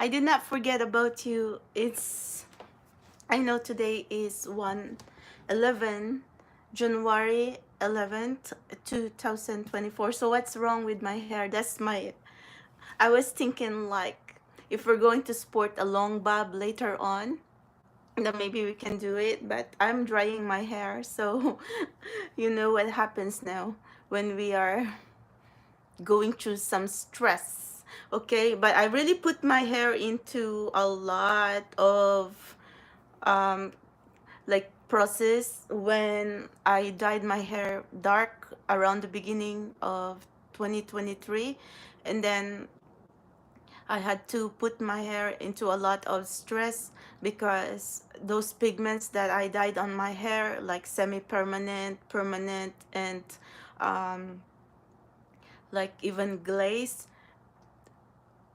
I did not forget about you. I know today is 1/11, January 11th, 2024. So what's wrong with my hair? I was thinking like if we're going to sport a long bob later on, then maybe we can do it. But I'm drying my hair, so you know what happens now when we are going through some stress. Okay, but I really put my hair into a lot of um like process when I dyed my hair dark around the beginning of 2023, and then I had to put my hair into a lot of stress because those pigments that I dyed on my hair, like semi-permanent, permanent, and um, like even glaze,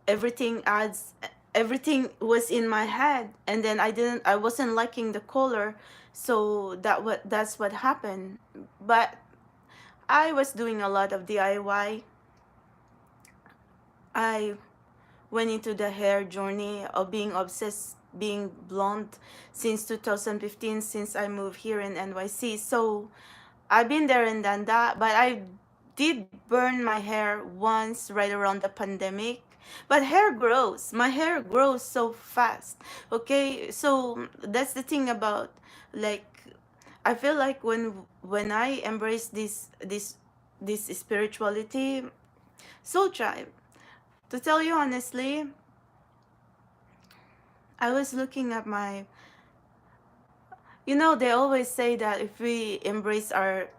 everything adds everything was in my head, and then I wasn't liking the color, so that's what happened. But I was doing a lot of DIY. I went into the hair journey of being obsessed being blonde since 2015, since I moved here in NYC. So I've been there and done that, but I did burn my hair once right around the pandemic. But hair grows. My hair grows so fast. Okay, so that's the thing about, like, I feel like when I embrace this spirituality, soul tribe. To tell you honestly, I was looking at my, they always say that if we embrace our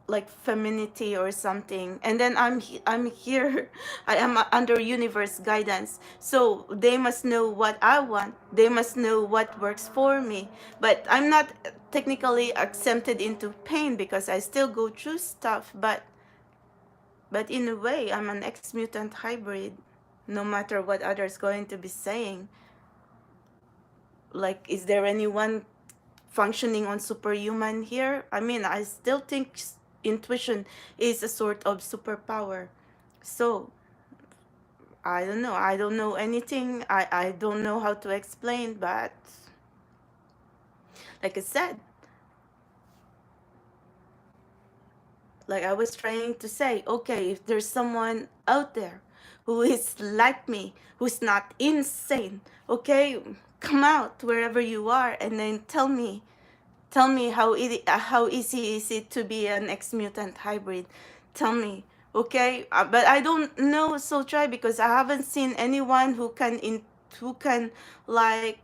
like femininity or something, and then I'm here. I am under universe guidance, so they must know what I want, they must know what works for me. But I'm not technically exempted into pain because I still go through stuff, but in a way I'm an ex-mutant hybrid, no matter what others going to be saying. Like, is there anyone functioning on superhuman here? I mean, I still think intuition is a sort of superpower. So I don't know. I don't know anything. I don't know how to explain, but like I said, like I was trying to say, okay, if there's someone out there who is like me, who's not insane, okay, come out wherever you are and then tell me how easy is it to be an ex-mutant hybrid. Tell me, okay? But I don't know, so try, because I haven't seen anyone who can like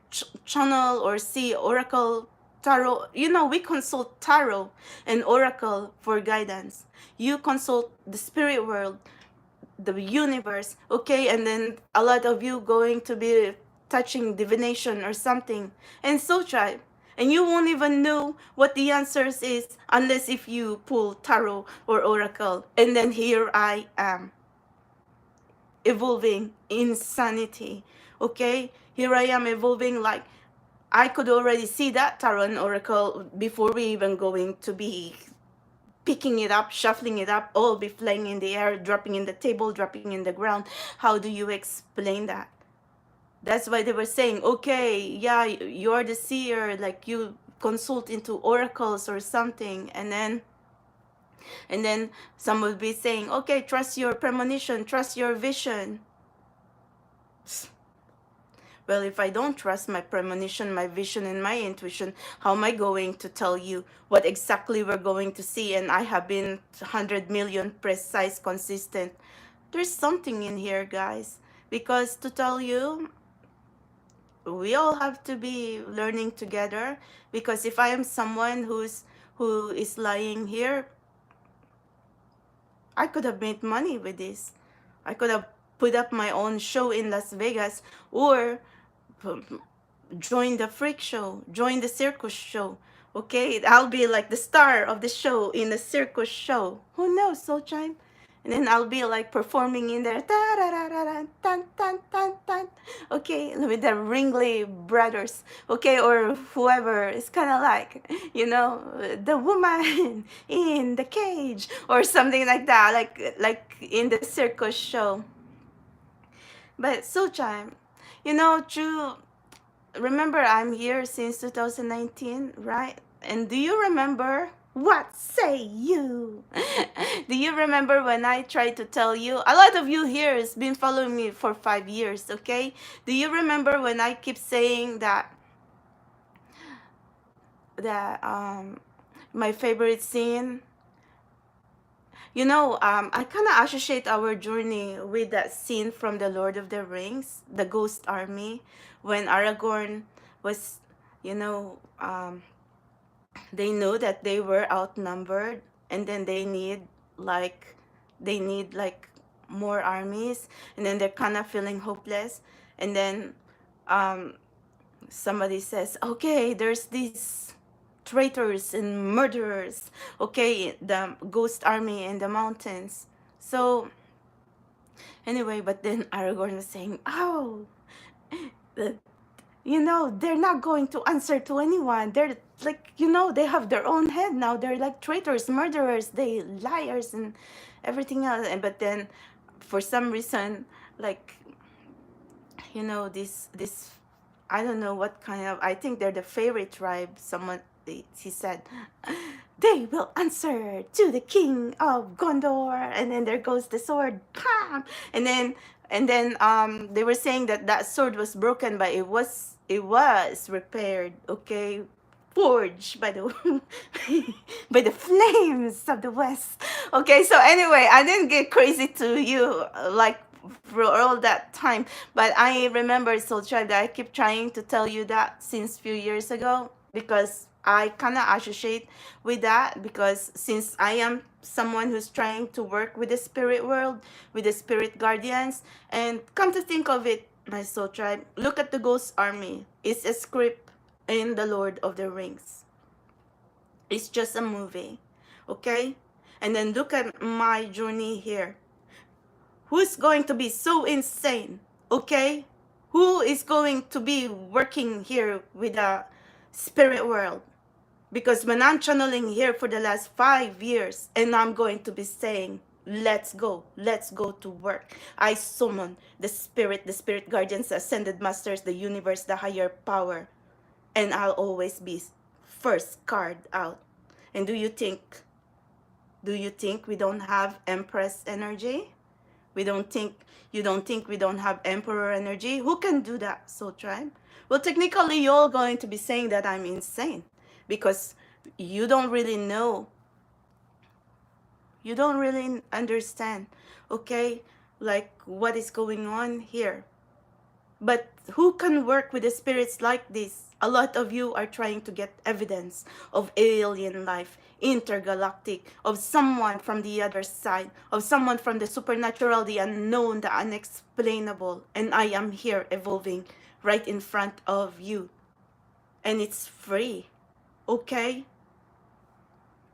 channel or see oracle tarot. We consult tarot and oracle for guidance. You consult the spirit world, the universe, okay? And then a lot of you going to be touching divination or something, and so try, and you won't even know what the answers is unless if you pull tarot or oracle. And then here I am, evolving insanity, okay? Here I am evolving, like I could already see that tarot and oracle before we even going to be picking it up, shuffling it up, all be flying in the air, dropping in the table, dropping in the ground. How do you explain that? That's why they were saying, okay, yeah, you're the seer, like you consult into oracles or something, and then some would be saying, okay, trust your premonition, trust your vision. Well, if I don't trust my premonition, my vision, and my intuition, how am I going to tell you what exactly we're going to see? And I have been 100 million precise, consistent. There's something in here, guys. Because to tell you, we all have to be learning together. Because if I am someone who is lying here, I could have made money with this. I could have put up my own show in Las Vegas, or join the freak show, join the circus show. Okay, I'll be like the star of the show in the circus show. Who knows, Soul Chime? And then I'll be like performing in there, tan, tan, tan, tan. Okay, with the Ringley brothers, okay, or whoever. It's kind of like, the woman in the cage or something like that, like in the circus show. But Soul Chime, You know, Drew, remember I'm here since 2019, right? And do you remember? What say you? Do you remember when I tried to tell you? A lot of you here has been following me for 5 years, okay? Do you remember when I keep saying that my favorite scene? You know, I kind of associate our journey with that scene from The Lord of the Rings, the Ghost Army, when Aragorn was, you know, they know that they were outnumbered, and then like, they need like more armies, and then they're kind of feeling hopeless, and then um, somebody says, okay, there's these traitors and murderers, okay, the ghost army in the mountains. So anyway, but then Aragorn was saying, oh, the, you know, they're not going to answer to anyone. They're like, you know, they have their own head now. They're like traitors, murderers, they liars and everything else. And but then for some reason, like, you know, this I don't know what kind of, I think they're the fairy tribe. Someone, he said, they will answer to the king of Gondor, and then there goes the sword, bam! And then they were saying that that sword was broken, but it was repaired, okay, forged by the by the flames of the west. Okay, so anyway, I didn't get crazy to you like for all that time, but I remember Soul Tribe that I keep trying to tell you that since few years ago, because I kind of associate with that, because since I am someone who's trying to work with the spirit world, with the spirit guardians, and come to think of it, my Soul Tribe, look at the Ghost Army. It's a script in The Lord of the Rings. It's just a movie, okay? And then look at my journey here. Who's going to be so insane, okay? Who is going to be working here with the spirit world? Because when I'm channeling here for the last 5 years, and I'm going to be saying, let's go to work. I summon the spirit guardians, the ascended masters, the universe, the higher power, and I'll always be first card out. And do you think we don't have Empress energy? You don't think we don't have Emperor energy? Who can do that, Soul Tribe? Well, technically, you're going to be saying that I'm insane, because you don't really know. You don't really understand, okay, like what is going on here. But who can work with the spirits like this? A lot of you are trying to get evidence of alien life, intergalactic, of someone from the other side, of someone from the supernatural, the unknown, the unexplainable. And I am here evolving right in front of you. And it's free, okay?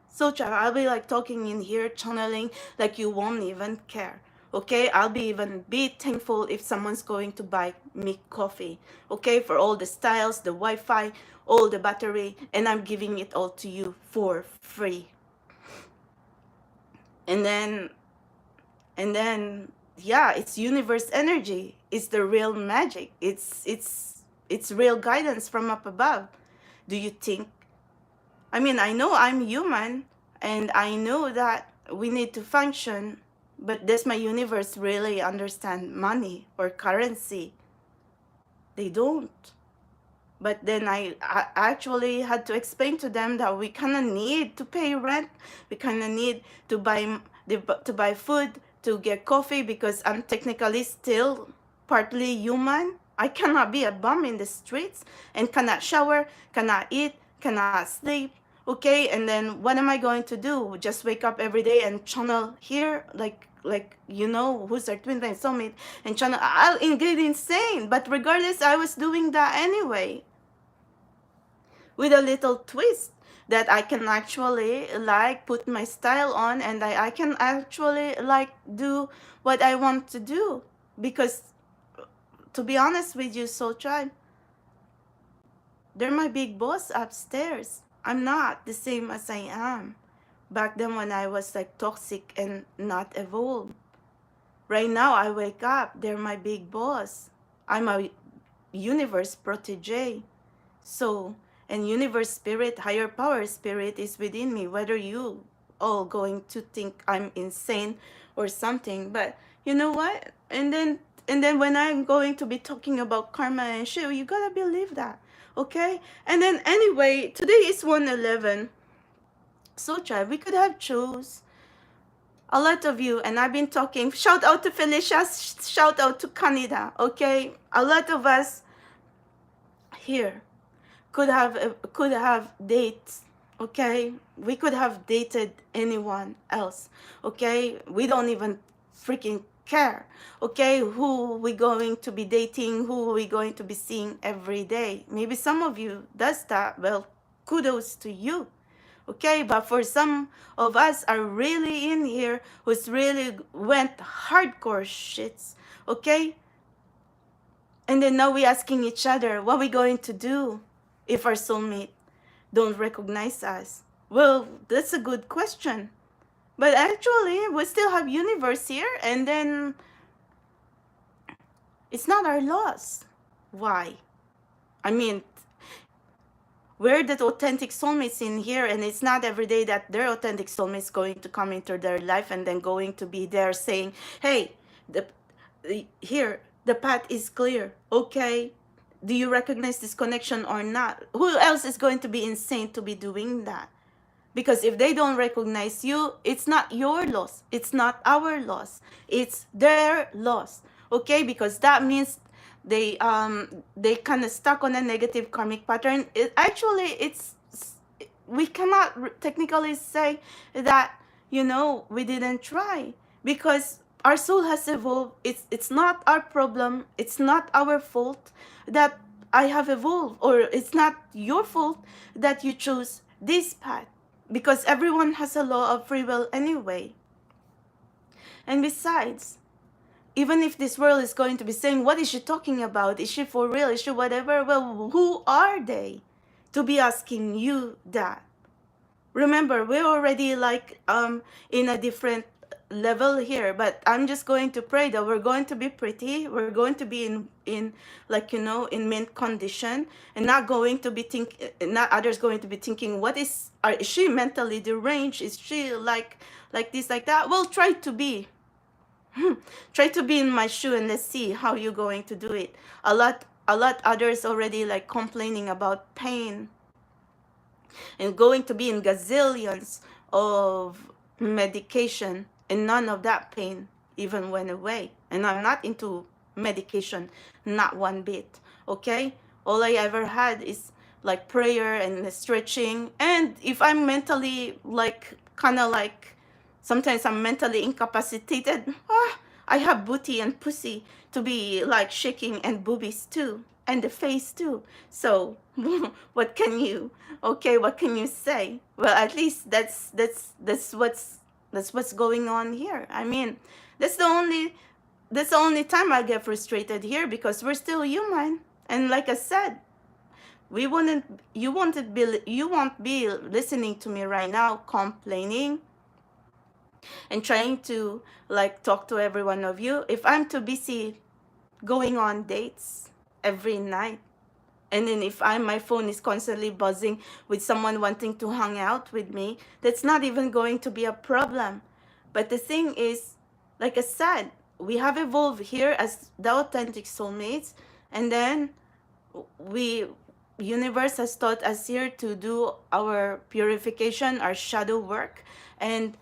So I'll be like talking in here, channeling, like you won't even care. Okay, I'll be thankful if someone's going to buy me coffee. Okay, for all the styles, the Wi-Fi, all the battery, and I'm giving it all to you for free. And then yeah, it's universe energy. It's the real magic. It's real guidance from up above. Do you think? I mean, I know I'm human, and I know that we need to function, but does my universe really understand money or currency? They don't. But then I actually had to explain to them that we kind of need to pay rent. We kind of need to buy food, to get coffee, because I'm technically still partly human. I cannot be a bum in the streets and cannot shower, cannot eat, cannot sleep. Okay, and then what am I going to do? Just wake up every day and channel here, like you know, who's our twin flame soulmate, and channel? I'll get insane. But regardless, I was doing that anyway, with a little twist that I can actually like put my style on, and I can actually like do what I want to do. Because to be honest with you, Soul Tribe, they're my big boss upstairs. I'm not the same as I am back then when I was like toxic and not evolved. Right now I wake up, they're my big boss. I'm a universe protege. So, and universe spirit, higher power spirit is within me, whether you all going to think I'm insane or something. But you know what? And then when I'm going to be talking about karma and shit, you gotta believe that. Okay? And then anyway, today is 111. So tribe, we could have chose a lot of you, and I've been talking. Shout out to Felicia, shout out to Canada, okay? A lot of us here could have dates, okay? We could have dated anyone else, okay? We don't even freaking care, okay? Who we going to be dating, who we going to be seeing every day. Maybe some of you does that. Well, kudos to you. Okay, but for some of us are really in here who's really went hardcore shits, okay? And then now we asking each other, what are we going to do if our soulmate don't recognize us? Well, that's a good question. But actually, we still have universe here, and then it's not our loss. Why? I mean, we're the authentic soulmates in here, and it's not every day that their authentic soulmate is going to come into their life and then going to be there saying, hey, here, the path is clear, okay? Do you recognize this connection or not? Who else is going to be insane to be doing that? Because if they don't recognize you, it's not your loss. It's not our loss. It's their loss. Okay? Because that means they kind of stuck on a negative karmic pattern. We cannot technically say that, we didn't try, because our soul has evolved. It's not our problem. It's not our fault that I have evolved, or it's not your fault that you chose this path, because everyone has a law of free will anyway. And besides, even if this world is going to be saying, what is she talking about? Is she for real? Is she whatever? Well, who are they to be asking you that? Remember, we're already in a different level here, but I'm just going to pray that we're going to be pretty. We're going to be in mint condition, and not going to be not others going to be thinking, is she mentally deranged? Is she like this, like that? Well, try to be in my shoe, and let's see how you're going to do it. A lot others already complaining about pain and going to be in gazillions of medication, and none of that pain even went away. And I'm not into medication, not one bit, okay? All I ever had is prayer and stretching. And if I'm mentally sometimes I'm mentally incapacitated, I have booty and pussy to be shaking, and boobies too, and the face too. So what can you say? Well, at least that's what's going on here. I mean, that's the only time I get frustrated here, because we're still human. And like I said, you won't be listening to me right now complaining and trying to talk to every one of you if I'm too busy going on dates every night. And then if my phone is constantly buzzing with someone wanting to hang out with me, that's not even going to be a problem. But the thing is, like I said, we have evolved here as the authentic soulmates, and then universe has taught us here to do our purification, our shadow work, and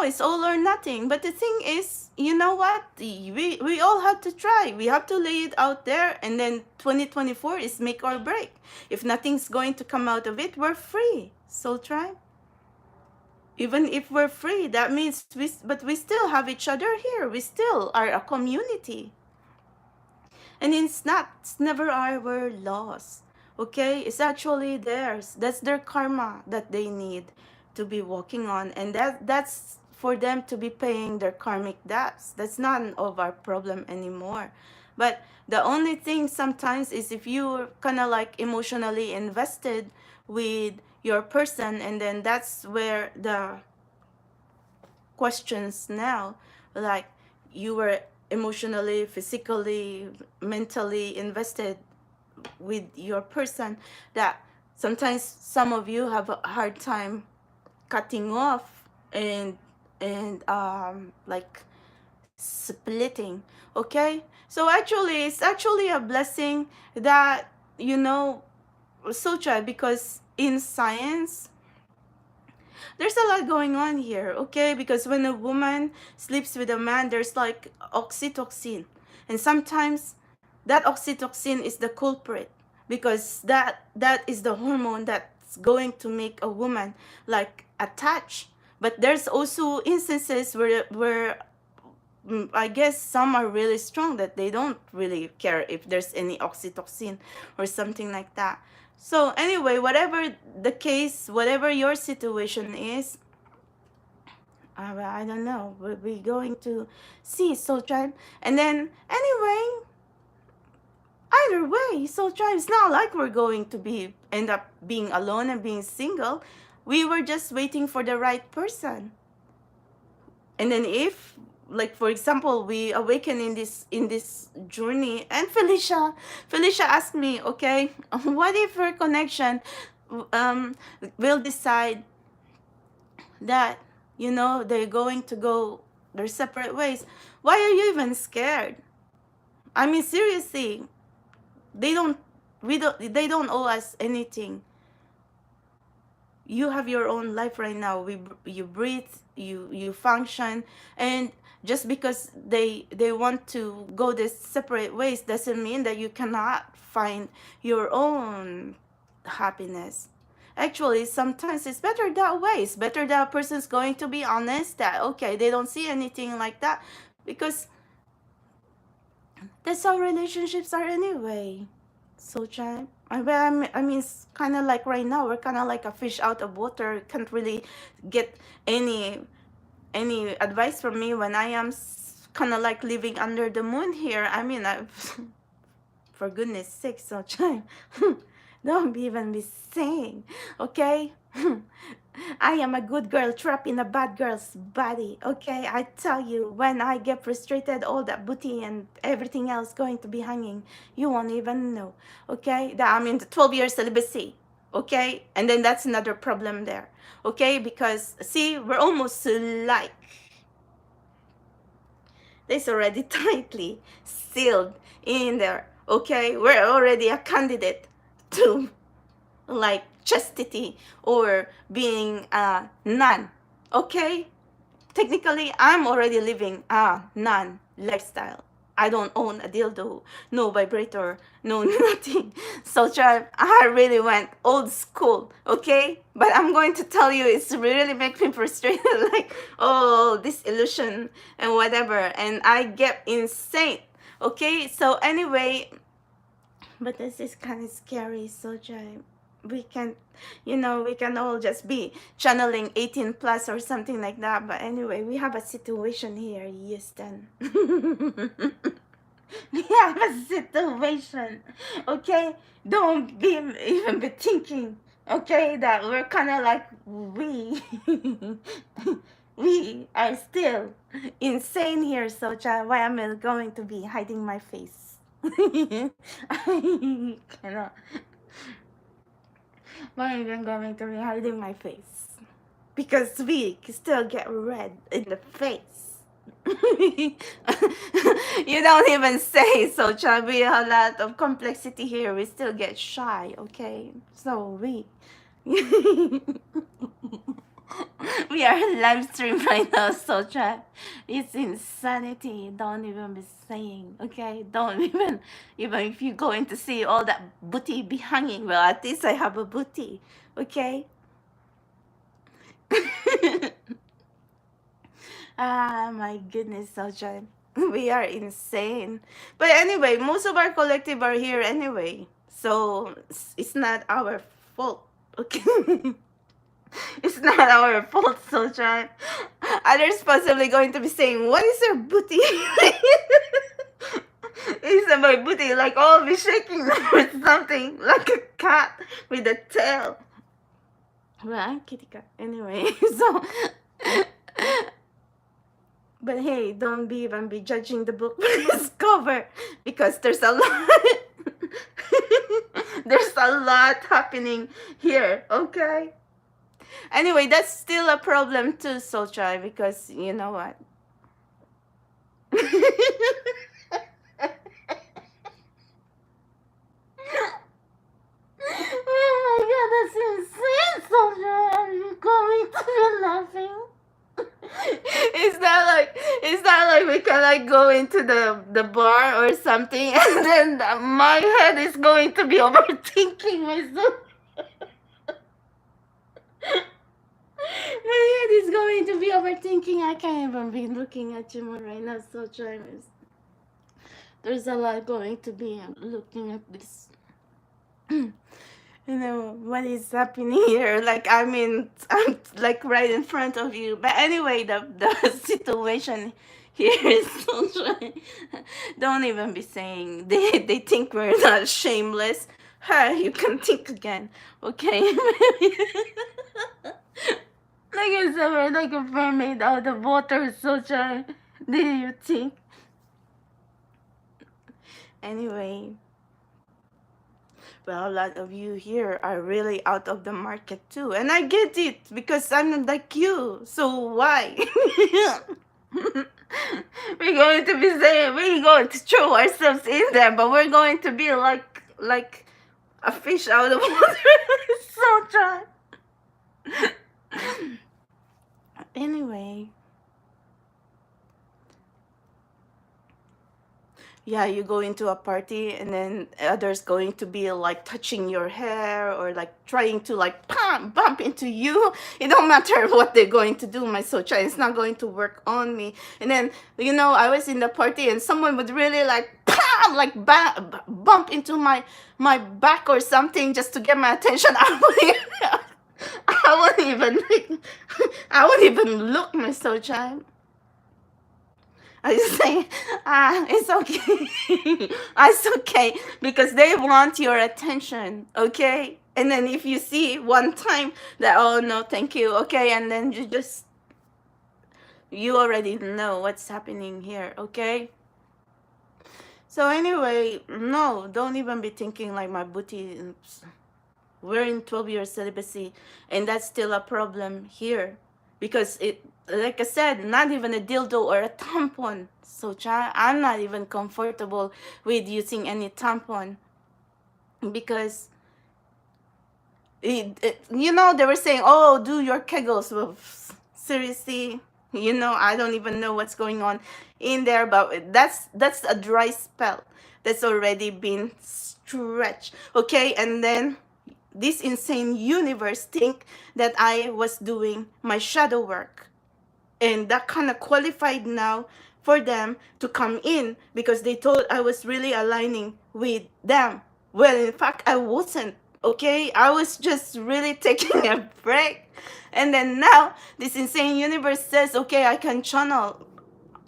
it's all or nothing. But the thing is, you know what? We all have to try. We have to lay it out there, and then 2024 is make or break. If nothing's going to come out of it, we're free. Soul Tribe. Even if we're free, that means we still have each other here. We still are a community. And it's never our loss. Okay? It's actually theirs. That's their karma that they need to be working on, and that's for them to be paying their karmic debts. That's not of our problem anymore. But the only thing sometimes is if you're kind of emotionally invested with your person, and then that's where the questions now, you were emotionally, physically, mentally invested with your person, that sometimes some of you have a hard time cutting off and like splitting. Okay, so actually it's actually a blessing that, you know, Socha, because in science there's a lot going on here. Okay, because when a woman sleeps with a man, there's like oxytocin, and sometimes that oxytocin is the culprit, because that is the hormone that's going to make a woman like attach. But there's also instances where I guess some are really strong that they don't really care if there's any oxytocin or something like that. So anyway, whatever the case, whatever your situation is, I don't know. We're going to see. So try, and then anyway, either way, so try. It's not like we're going to be end up being alone and being single. We were just waiting for the right person. And then if, like for example, we awaken in this journey, and Felicia asked me, okay, what if her connection um will decide that, you know, they're going to go their separate ways? Why are you even scared? I mean, seriously, they don't they don't owe us anything. You have your own life right now. You breathe, you function, and just because they want to go their separate ways doesn't mean that you cannot find your own happiness. Actually, sometimes it's better that way. It's better that a person's going to be honest that, okay, they don't see anything like that, because that's how relationships are anyway. So, Chan, I mean, it's kind of like right now, we're kind of like a fish out of water. Can't really get any advice from me when I am kind of like living under the moon here. I mean, for goodness sake, so Chan, don't even be saying, okay? I am a good girl trapped in a bad girl's body, okay? I tell you, when I get frustrated, all that booty and everything else going to be hanging. You won't even know, okay? That I'm in the 12-year celibacy, okay? And then that's another problem there, okay? Because, see, we're almost like, it's already tightly sealed in there, okay? We're already a candidate to like chastity or being a nun, okay? Technically, I'm already living a nun lifestyle. I don't own a dildo, no vibrator, no nothing. So I really went old school, okay? But I'm going to tell you, it's really making me frustrated, like, oh, this illusion and whatever, and I get insane, okay? So anyway, but this is kind of scary, so we can, you know, we can all just be channeling 18 plus or something like that. But anyway, we have a situation here, Houston. We have a situation, okay? Don't be even be thinking, okay, that we're kind of like we are still insane here, so why am I going to be hiding my face? I cannot. Why am I going to be hiding my face? Because we still get red in the face. You don't even say, so we have a lot of complexity here. We still get shy, okay? So we we are live stream right now, so it's insanity. Don't even be saying, okay? Don't even if you're going to see all that booty be hanging, well, at least I have a booty, okay? Ah, my goodness, so we are insane. But anyway, most of our collective are here anyway, so it's not our fault, okay? It's not our fault, so others possibly going to be saying, what is her booty? Is my booty like all be shaking or something, like a cat with a tail? Well, I'm kitty cat anyway. So But hey, don't be even be judging the book by its cover, because there's a lot. There's a lot happening here. Okay. Anyway, that's still a problem too, Sochai, because you know what? Oh my god, that's insane, Sochai. Are you going to be laughing? It's not like we can like go into the bar or something, and then my head is going to be overthinking myself. My head is going to be overthinking. I can't even be looking at you right now, so Chinese. There's a lot going to be looking at this. You know what is happening here? Like I mean, I'm like right in front of you. But anyway, the situation here is so trying. Don't even be saying they think we're not shameless. Her, you can think again, okay? Like I said, we're like a mermaid out of water, so try. Do you think? Anyway. Well, a lot of you here are really out of the market too. And I get it because I'm like you. So why? We're going to be saying we're going to throw ourselves in there, but we're going to be like a fish out of water. So try. Anyway. Yeah, you go into a party and then others going to be like touching your hair or like trying to like bump into you. It don't matter what they're going to do, my socha. It's not going to work on me. And then I was in the party and someone would really like bump into my back or something just to get my attention. I wouldn't even I wouldn't even look, my socha. I just say, it's okay. It's okay because they want your attention, okay? And then if you see one time that, oh no, thank you, okay, and then you already know what's happening here, okay? So anyway, no, don't even be thinking like my booty. We're in 12-year celibacy, and that's still a problem here because it, like I said, not even a dildo or a tampon. So I'm not even comfortable with using any tampon because they were saying, oh, do your kegels. Well, seriously, I don't even know what's going on in there, but that's a dry spell that's already been stretched, okay? And then this insane universe think that I was doing my shadow work, and that kind of qualified now for them to come in because they thought I was really aligning with them. Well, in fact, I wasn't, okay? I was just really taking a break. And then now this insane universe says, okay, I can channel.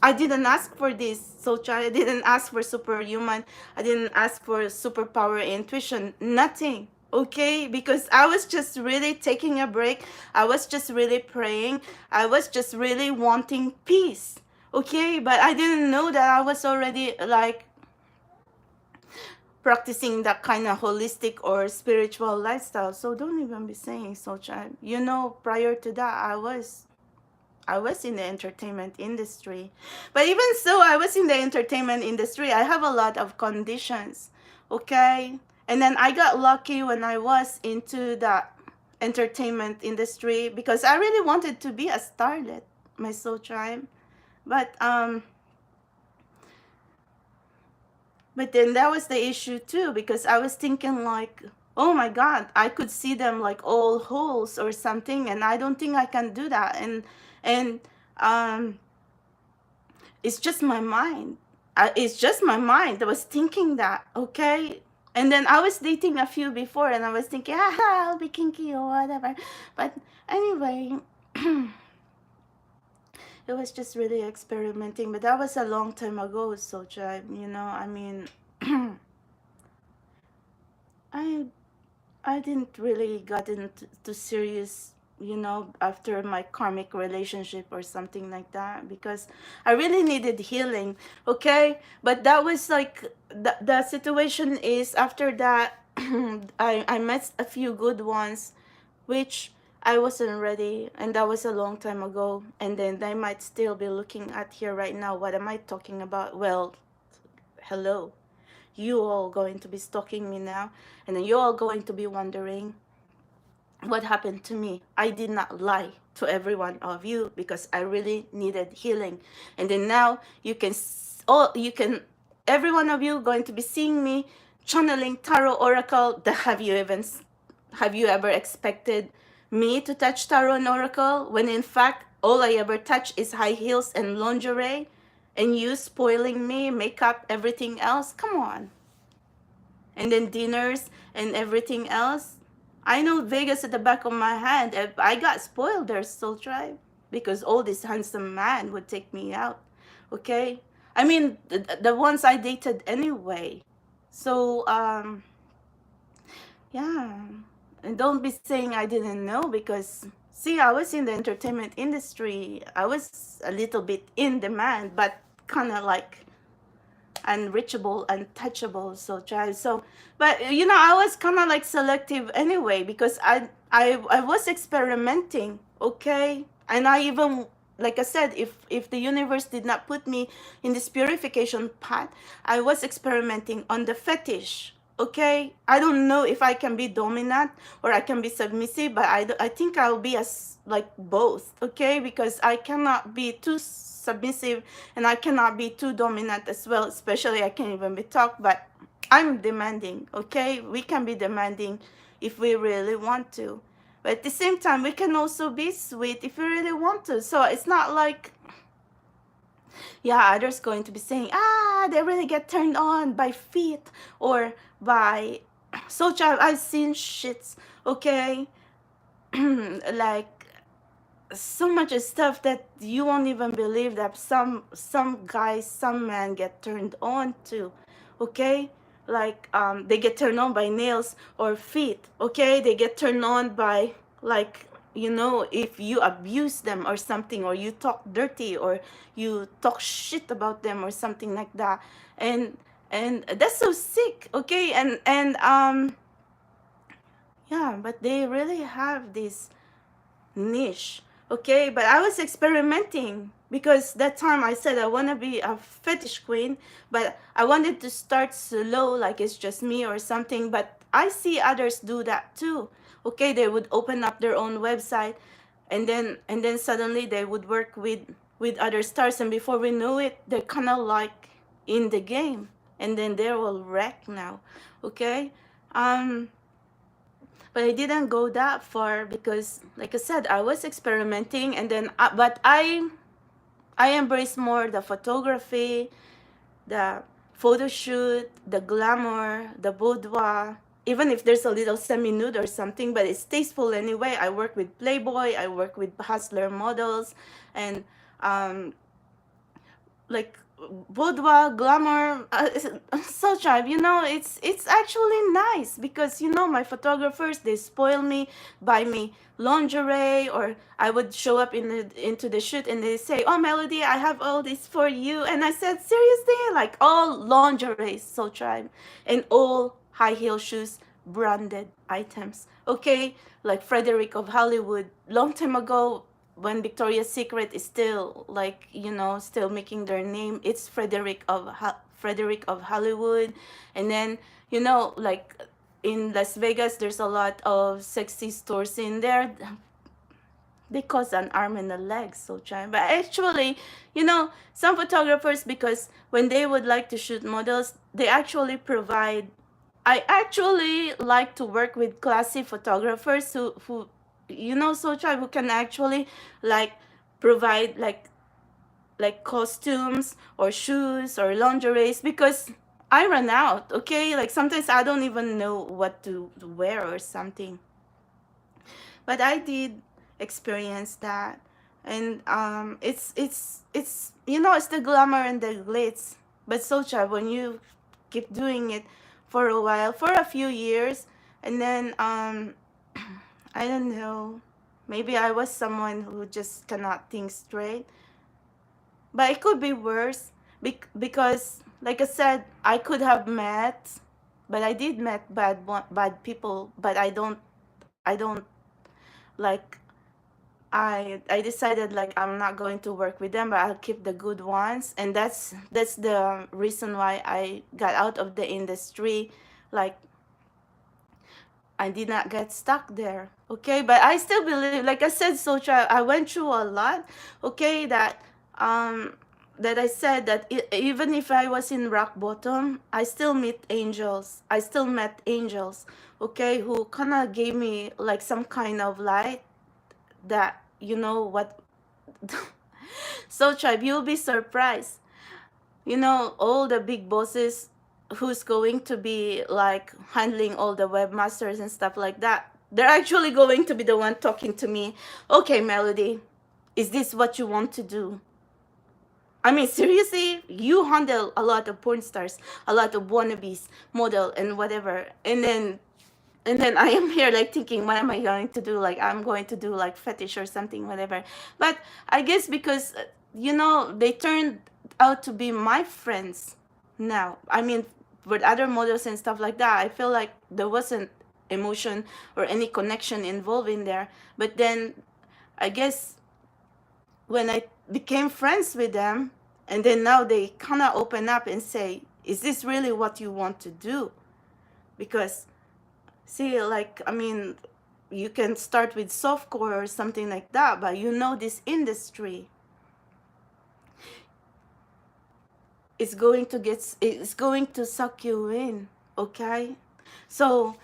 I didn't ask for this, so I didn't ask for superhuman. I didn't ask for superpower intuition. Nothing. Okay, because I was just really taking a break. I was just really praying. I was just really wanting peace. Okay, but I didn't know that I was already like practicing that kind of holistic or spiritual lifestyle. So don't even be saying so, child. Prior to that, I was in the entertainment industry. But even so, I was in the entertainment industry. I have a lot of conditions, okay? And then I got lucky when I was into the entertainment industry because I really wanted to be a starlet, my soul tribe. But then that was the issue too because I was thinking like, oh my God, I could see them like all holes or something, and I don't think I can do that. And it's just my mind. It's just my mind. I was thinking that, okay? And then I was dating a few before, and I was thinking, I'll be kinky or whatever. But anyway, it was just really experimenting. But that was a long time ago, so I mean, I didn't really got into serious after my karmic relationship or something like that, because I really needed healing. Okay, but that was like the situation is after that. I met a few good ones, which I wasn't ready, and that was a long time ago. And then they might still be looking at here right now. What am I talking about? Well, hello, you all going to be stalking me now, and then you all going to be wondering what happened to me. I did not lie to every one of you because I really needed healing. And then now you can every one of you going to be seeing me channeling tarot oracle. Have you ever expected me to touch tarot and oracle when in fact all I ever touch is high heels and lingerie, and you spoiling me, makeup, everything else? Come on. And then dinners and everything else. I know Vegas at the back of my hand. If I got spoiled there, Soul Tribe, because all this handsome man would take me out. Okay? I mean, the ones I dated anyway. So, yeah. And don't be saying I didn't know, because, see, I was in the entertainment industry. I was a little bit in demand, but kind of like unreachable, untouchable. So try so, but I was kind of like selective anyway, because I was experimenting. Okay, and I even, like I said, if the universe did not put me in this purification path, I was experimenting on the fetish. Okay, I don't know if I can be dominant or I can be submissive, but I think I'll be as like both. Okay, because I cannot be too submissive and I cannot be too dominant as well, especially I can't even be talked, but I'm demanding. Okay, we can be demanding if we really want to, but at the same time we can also be sweet if we really want to. So it's not like, yeah, others going to be saying, they really get turned on by feet or by so child. I've seen shits. Okay, like so much stuff that you won't even believe that some guys, some men get turned on to. Okay, like they get turned on by nails or feet. Okay, they get turned on by, like, if you abuse them or something, or you talk dirty, or you talk shit about them or something like that. And that's so sick. Okay, and yeah, but they really have this niche. Okay, but I was experimenting because that time I said I want to be a fetish queen, but I wanted to start slow, like it's just me or something. But I see others do that too. Okay, they would open up their own website, and then suddenly they would work with other stars, and before we know it, they're kind of like in the game, and then they're all wrecked now. Okay, but I didn't go that far because, like I said, I was experimenting, and then but I embrace more the photography, the photo shoot, the glamour, the boudoir. Even if there's a little semi-nude or something, but it's tasteful anyway. I work with Playboy, I work with hustler models, and like boudoir, glamour, so tribe. It's actually nice because my photographers, they spoil me, buy me lingerie, or I would show up into the shoot and they say, "Oh, Melody, I have all this for you," and I said, "Seriously?" Like all lingerie, so tribe, and all high heel shoes, branded items. Okay, like Frederick of Hollywood, long time ago, when Victoria's Secret is still like still making their name, it's Frederick of Hollywood. And then like in Las Vegas, there's a lot of sexy stores in there. They cost an arm and a leg, so try. But actually, some photographers, because when they would like to shoot models, they actually provide. I actually like to work with classy photographers who so try, who can actually like provide like costumes or shoes or lingeries, because I run out. Okay, like sometimes I don't even know what to wear or something. But I did experience that, and it's it's the glamour and the glitz. But so try, when you keep doing it for a while, for a few years, and then I don't know, Maybe I was someone who just cannot think straight. But it could be worse because, like I said, I could have met, but I did met bad people. But I don't like. I decided like I'm not going to work with them, but I'll keep the good ones, and that's the reason why I got out of the industry. Like I did not get stuck there. Okay, but I still believe, like I said, Socha, I went through a lot. Okay, um that I said that even if I was in rock bottom, I still meet angels. I still met angels. Okay, who kind of gave me like some kind of light that you know what. So tribe, you'll be surprised. You know, all the big bosses who's going to be like handling all the webmasters and stuff like that, they're actually going to be the one talking to me. Okay, Melody, is this what you want to do? I mean, seriously, you handle a lot of porn stars, a lot of wannabes, model, and whatever, and then I am here like thinking, what am I going to do? Like I'm going to do like fetish or something, whatever. But I guess because they turned out to be my friends now. I mean, with other models and stuff like that, I feel like there wasn't emotion or any connection involved in there. But then I guess when I became friends with them, and then now they kind of open up and say, is this really what you want to do? Because see, like, I mean, you can start with softcore or something like that, but this industry it's going to suck you in, okay? So,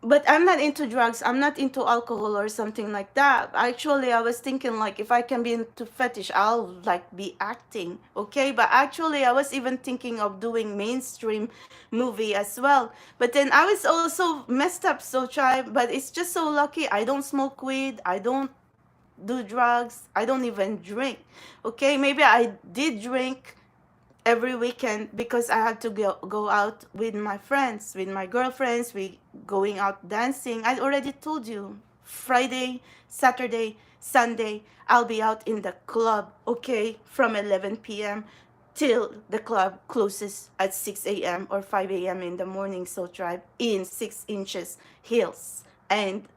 but I'm not into drugs. I'm not into alcohol or something like that. Actually, I was thinking like if I can be into fetish, I'll like be acting, okay? But actually, I was even thinking of doing mainstream movie as well. But then I was also messed up, so try. But it's just so lucky. I don't smoke weed. I don't do drugs. I don't even drink, okay? Maybe I did drink every weekend because I had to go out with my friends, with my girlfriends. We going out dancing. I already told you, Friday, Saturday, Sunday, I'll be out in the club, okay, from 11 p.m. till the club closes at 6 a.m. or 5 a.m. in the morning. So drive in 6 inches heels, and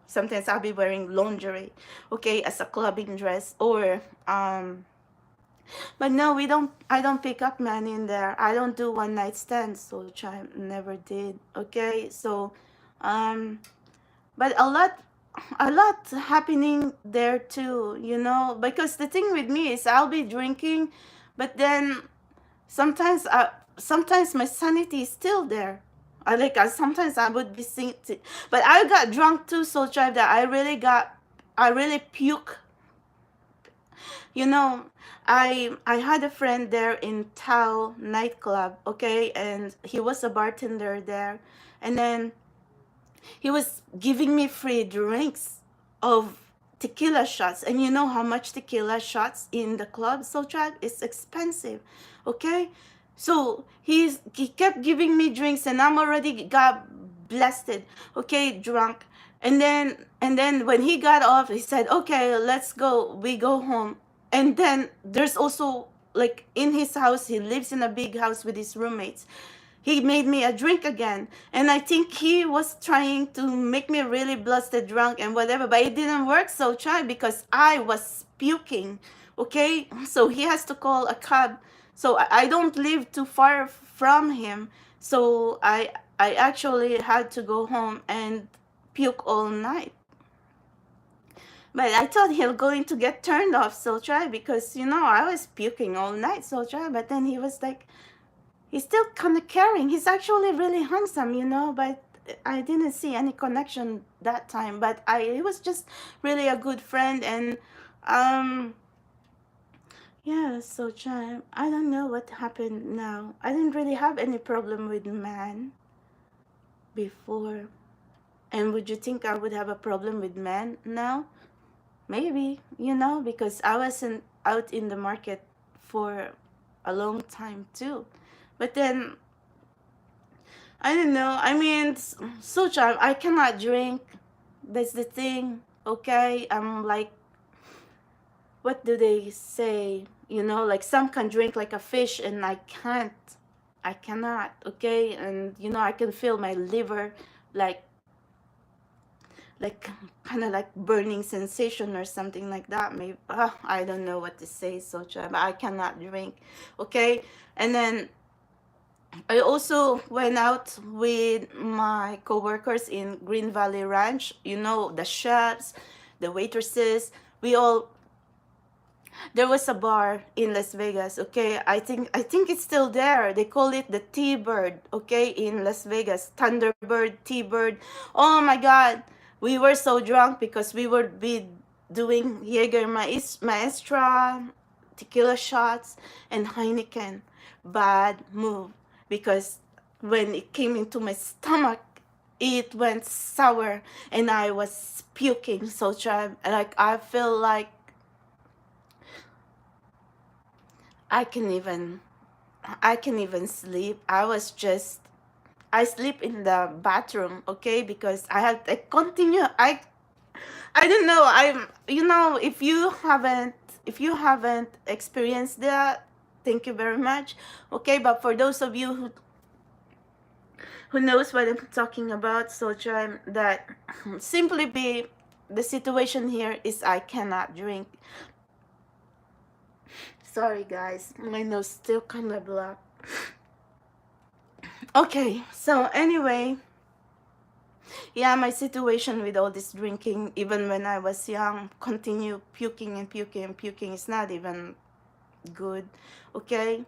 sometimes I'll be wearing lingerie, okay, as a clubbing dress, or but no, we don't. I don't pick up man in there. I don't do one night stands. So I never did. Okay, so, um, but a lot happening there too. Because the thing with me is I'll be drinking, but then sometimes my sanity is still there. Sometimes I would be singing, but I got drunk too. So that I really puke. You know, I had a friend there in Tao nightclub, okay, and he was a bartender there, and then he was giving me free drinks of tequila shots, and you know how much tequila shots in the club, so tribe is expensive, okay. So he kept giving me drinks, and I'm already got blasted, okay, drunk. And then when he got off, he said, okay, let's go, we go home. And then there's also, like, in his house, he lives in a big house with his roommates. He made me a drink again, and I think he was trying to make me really blasted drunk and whatever, but it didn't work. So try, because I was puking, okay. So he has to call a cab. So I don't live too far from him, so I actually had to go home and puke all night. But I thought he'll going to get turned off, so try, because I was puking all night, so try. But then he was like, he's still kind of caring. He's actually really handsome, but I didn't see any connection that time. But he was just really a good friend, and yeah. So try. I don't know what happened now. I didn't really have any problem with man before. And would you think I would have a problem with men now? Maybe, because I wasn't out in the market for a long time too. But then, I don't know. I mean, so charm. I cannot drink That's the thing. Okay, I'm like, what do they say? You know, like some can drink like a fish, and I can't. I cannot. Okay, and you know, I can feel my liver like like kind of like burning sensation or something like that. Maybe I don't know what to say, so but I cannot drink. Okay, and then I also went out with my coworkers in Green Valley Ranch. You know, the chefs, the waitresses. We all There was a bar in Las Vegas. Okay, I think it's still there. They call it the T-Bird. Okay, in Las Vegas, Thunderbird, T-Bird. Oh my God, we were so drunk because we would be doing Maestra, tequila shots, and Heineken. Bad move, because when it came into my stomach, it went sour and I was puking. So like I feel like I can even I can even sleep. I sleep in the bathroom, okay, because I continue. I don't know. If you haven't experienced that, thank you very much. Okay, but for those of you who knows what I'm talking about, so try that. Simply be the situation here is I cannot drink. Sorry guys, my nose still kind of blocked. Okay, so anyway, yeah, my situation with all this drinking, even when I was young, continue puking and puking and puking, is not even good, okay?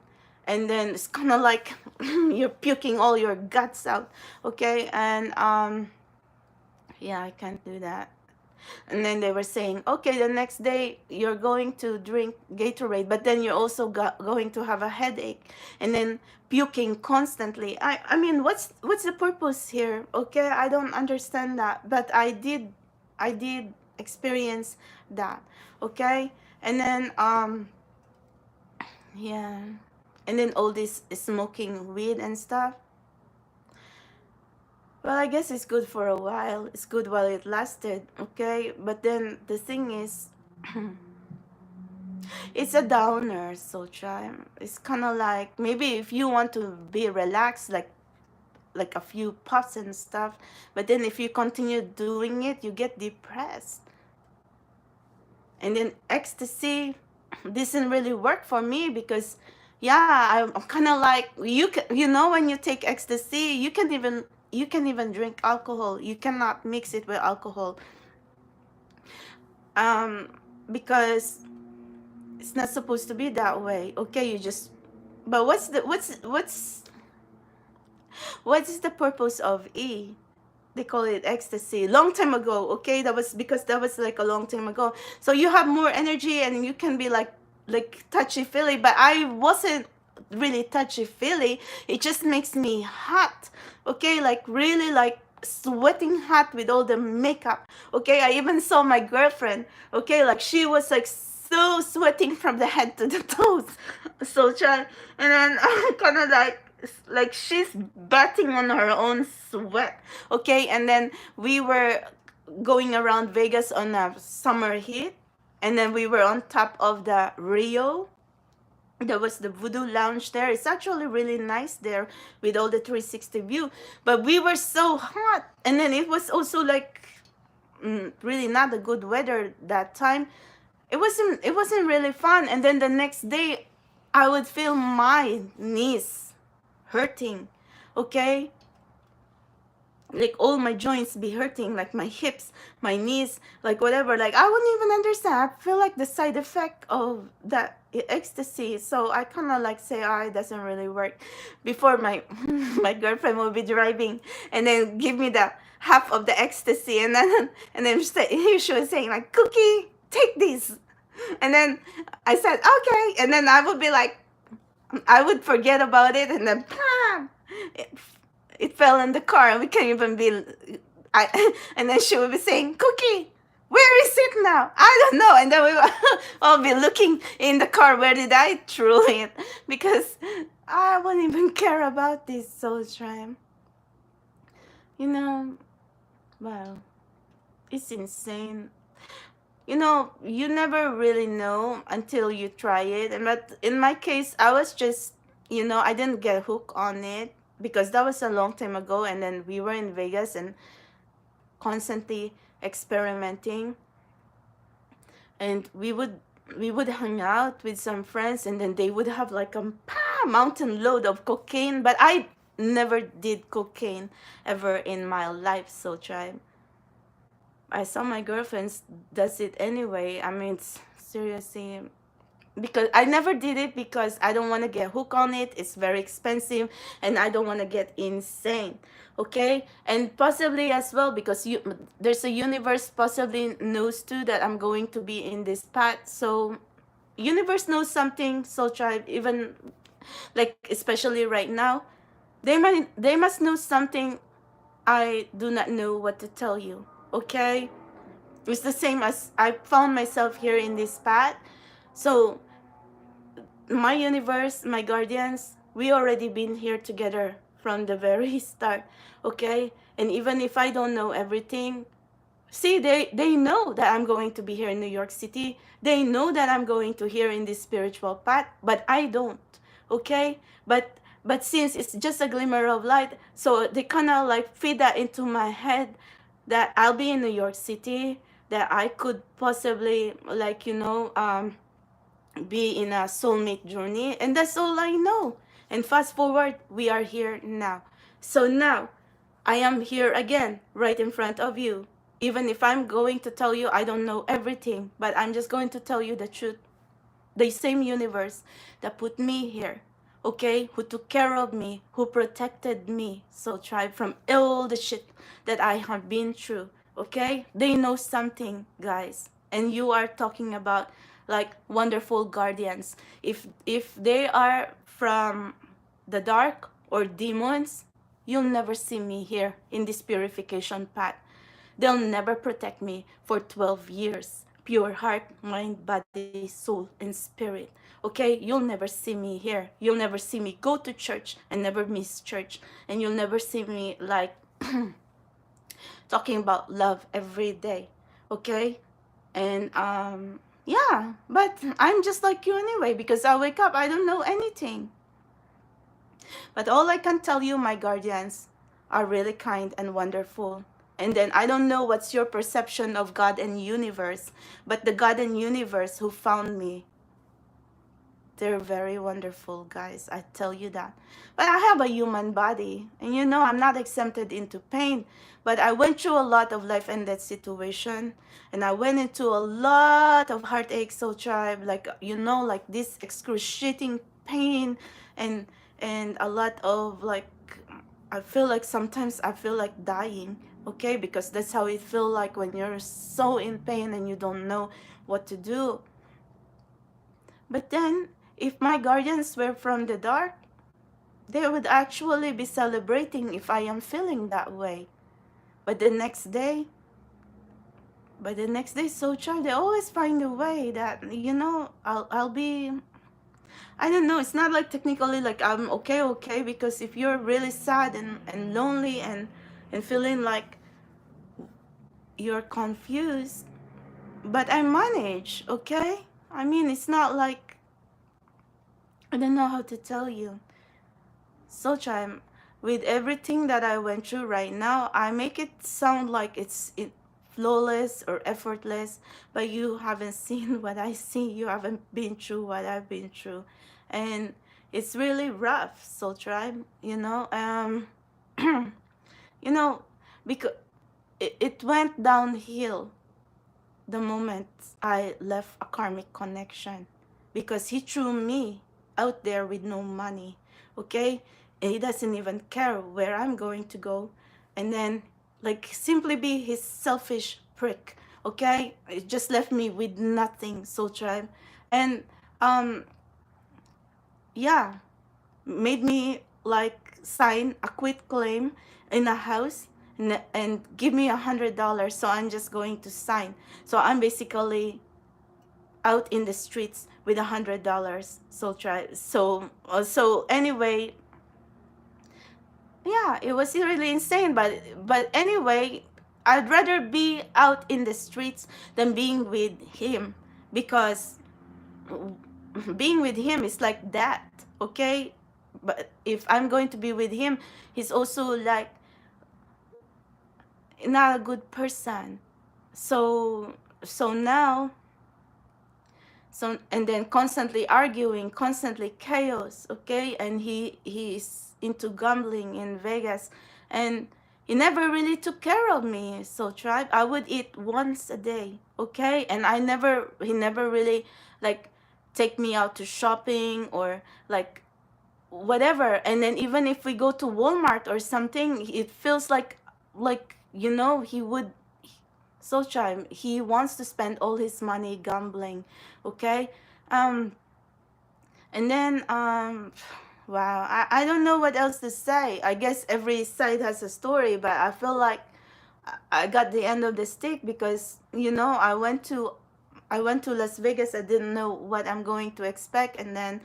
And then it's kind of like you're puking all your guts out, okay? And yeah, I can't do that. And then they were saying, okay, the next day you're going to drink Gatorade, but then you're also going to have a headache, and then puking constantly. I mean, what's the purpose here? Okay, I don't understand that, but I did experience that. Okay, and then yeah, and then all this smoking weed and stuff. Well, I guess it's good for a while. It's good while it lasted, okay? But then the thing is, it's a downer, so try. It's kind of like, maybe if you want to be relaxed, like a few puffs and stuff, but then if you continue doing it, you get depressed. And then ecstasy doesn't really work for me because, yeah, I'm kind of like, you know, when you take ecstasy, you can even drink alcohol. You cannot mix it with alcohol, um because it's not supposed to be that way. Okay, you just, but what is the purpose of they call it ecstasy long time ago? Okay, that was because that was like a long time ago, so you have more energy and you can be like touchy feely, but I wasn't really touchy feely. It just makes me hot, okay, like really like sweating hot with all the makeup. Okay, I even saw my girlfriend, okay, like she was like so sweating from the head to the toes. So child, and then I'm kind of like she's batting on her own sweat. Okay, and then we were going around Vegas on a summer heat, and then we were on top of the Rio. There was the Voodoo Lounge there. It's actually really nice there with all the 360 view, but we were so hot, and then it was also like really not a good weather that time. It wasn't really fun. And then the next day I would feel my knees hurting, okay, like all my joints be hurting, like my hips, my knees, like whatever. Like I wouldn't even understand. I feel like the side effect of that ecstasy. So I kind of like say, oh, it doesn't really work. Before my my girlfriend will be driving and then give me the half of the ecstasy, and then she was saying like, Cookie, take this. And then I said okay, and then I would be like, I would forget about it, and then it, it fell in the car, and we can't even be. And then she would be saying, Cookie, where is it now? I don't know. And then we will all be looking in the car, where did I throw it? Because I won't even care about this soul tram. You know, well, It's insane. You know, you never really know until you try it. And but in my case, I was just, I didn't get hooked on it because that was a long time ago. And then we were in Vegas and constantly experimenting, and we would hang out with some friends, and then they would have like a mountain load of cocaine. But I never did cocaine ever in my life, so try. I saw my girlfriends does it anyway. I mean, it's seriously, because I never did it because I don't want to get hooked on it. It's very expensive, and I don't want to get insane. Okay, and possibly as well because there's a universe possibly knows too that I'm going to be in this path. So universe knows something. So try, even like especially right now, they must know something. I do not know what to tell you. Okay, it's the same as I found myself here in this path. So my universe, my guardians, we already been here together from the very start. Okay, and even if I don't know everything, see, they know that I'm going to be here in New York City. They know that I'm going to here in this spiritual path, but I don't. Okay, but since it's just a glimmer of light, so they kind of like feed that into my head that I'll be in New York City, that I could possibly like be in a soulmate journey, and that's all I know. And fast forward, we are here now. So now I am here again, right in front of you. Even if I'm going to tell you I don't know everything, but I'm just going to tell you the truth. The same universe that put me here, okay, who took care of me, who protected me, so try from all the shit that I have been through, okay? They know something, guys. And you are talking about like wonderful guardians. If they are from the dark or demons, you'll never see me here in this purification path. They'll never protect me for 12 years. Pure heart, mind, body, soul, and spirit. Okay? You'll never see me here. You'll never see me go to church and never miss church. And you'll never see me like talking about love every day. Okay? And yeah, but I'm just like you anyway because I wake up, I don't know anything. But all I can tell you, my guardians are really kind and wonderful. And then I don't know what's your perception of God and universe, but the God and universe who found me, they're very wonderful, guys. I tell you that. But I have a human body, and I'm not exempted into pain. But I went through a lot of life and death situation, and I went into a lot of heartache, so tribe, like like this excruciating pain, and a lot of like, I feel like sometimes I feel like dying. Okay, because that's how it feels like when you're so in pain and you don't know what to do. But then, if my guardians were from the dark, they would actually be celebrating if I am feeling that way. But the next day, so child, they always find a way that, I'll be, I don't know, it's not like technically like I'm okay, because if you're really sad and lonely and feeling like you're confused, but I manage, okay? I mean, it's not like, I don't know how to tell you. So Chime, with everything that I went through right now, I make it sound like it's flawless or effortless, but you haven't seen what I see. You haven't been through what I've been through. And it's really rough, so Tribe, because it went downhill the moment I left a karmic connection, because he threw me out there with no money, okay? And he doesn't even care where I'm going to go. And then, like, simply be his selfish prick, okay? It just left me with nothing, so tribe. And, yeah, made me, like, sign a quit claim in a house and give me $100. So I'm just going to sign. So I'm basically out in the streets with $100. So try. So anyway, yeah, it was really insane. But anyway, I'd rather be out in the streets than being with him, because being with him is like that, okay? But if I'm going to be with him, he's also like not a good person. So now, and then constantly arguing, constantly chaos, okay? And he's into gambling in Vegas, and he never really took care of me. So tribe, I would eat once a day, okay? And he never really like take me out to shopping or like whatever. And then even if we go to Walmart or something, it feels like he would. So Chime, he wants to spend all his money gambling, okay? Um, and then wow, I don't know what else to say. I guess every side has a story, but I feel like I got the end of the stick because I went to Las Vegas. I didn't know what I'm going to expect, and then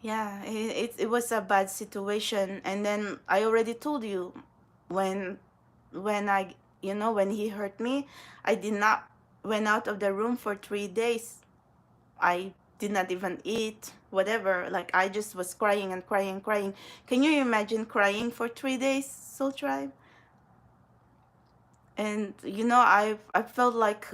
yeah, it was a bad situation. And then I already told you, when I when he hurt me, I did not went out of the room for 3 days. I did not even eat, whatever. Like I just was crying and crying and crying. Can you imagine crying for 3 days, Soul Tribe? And I felt like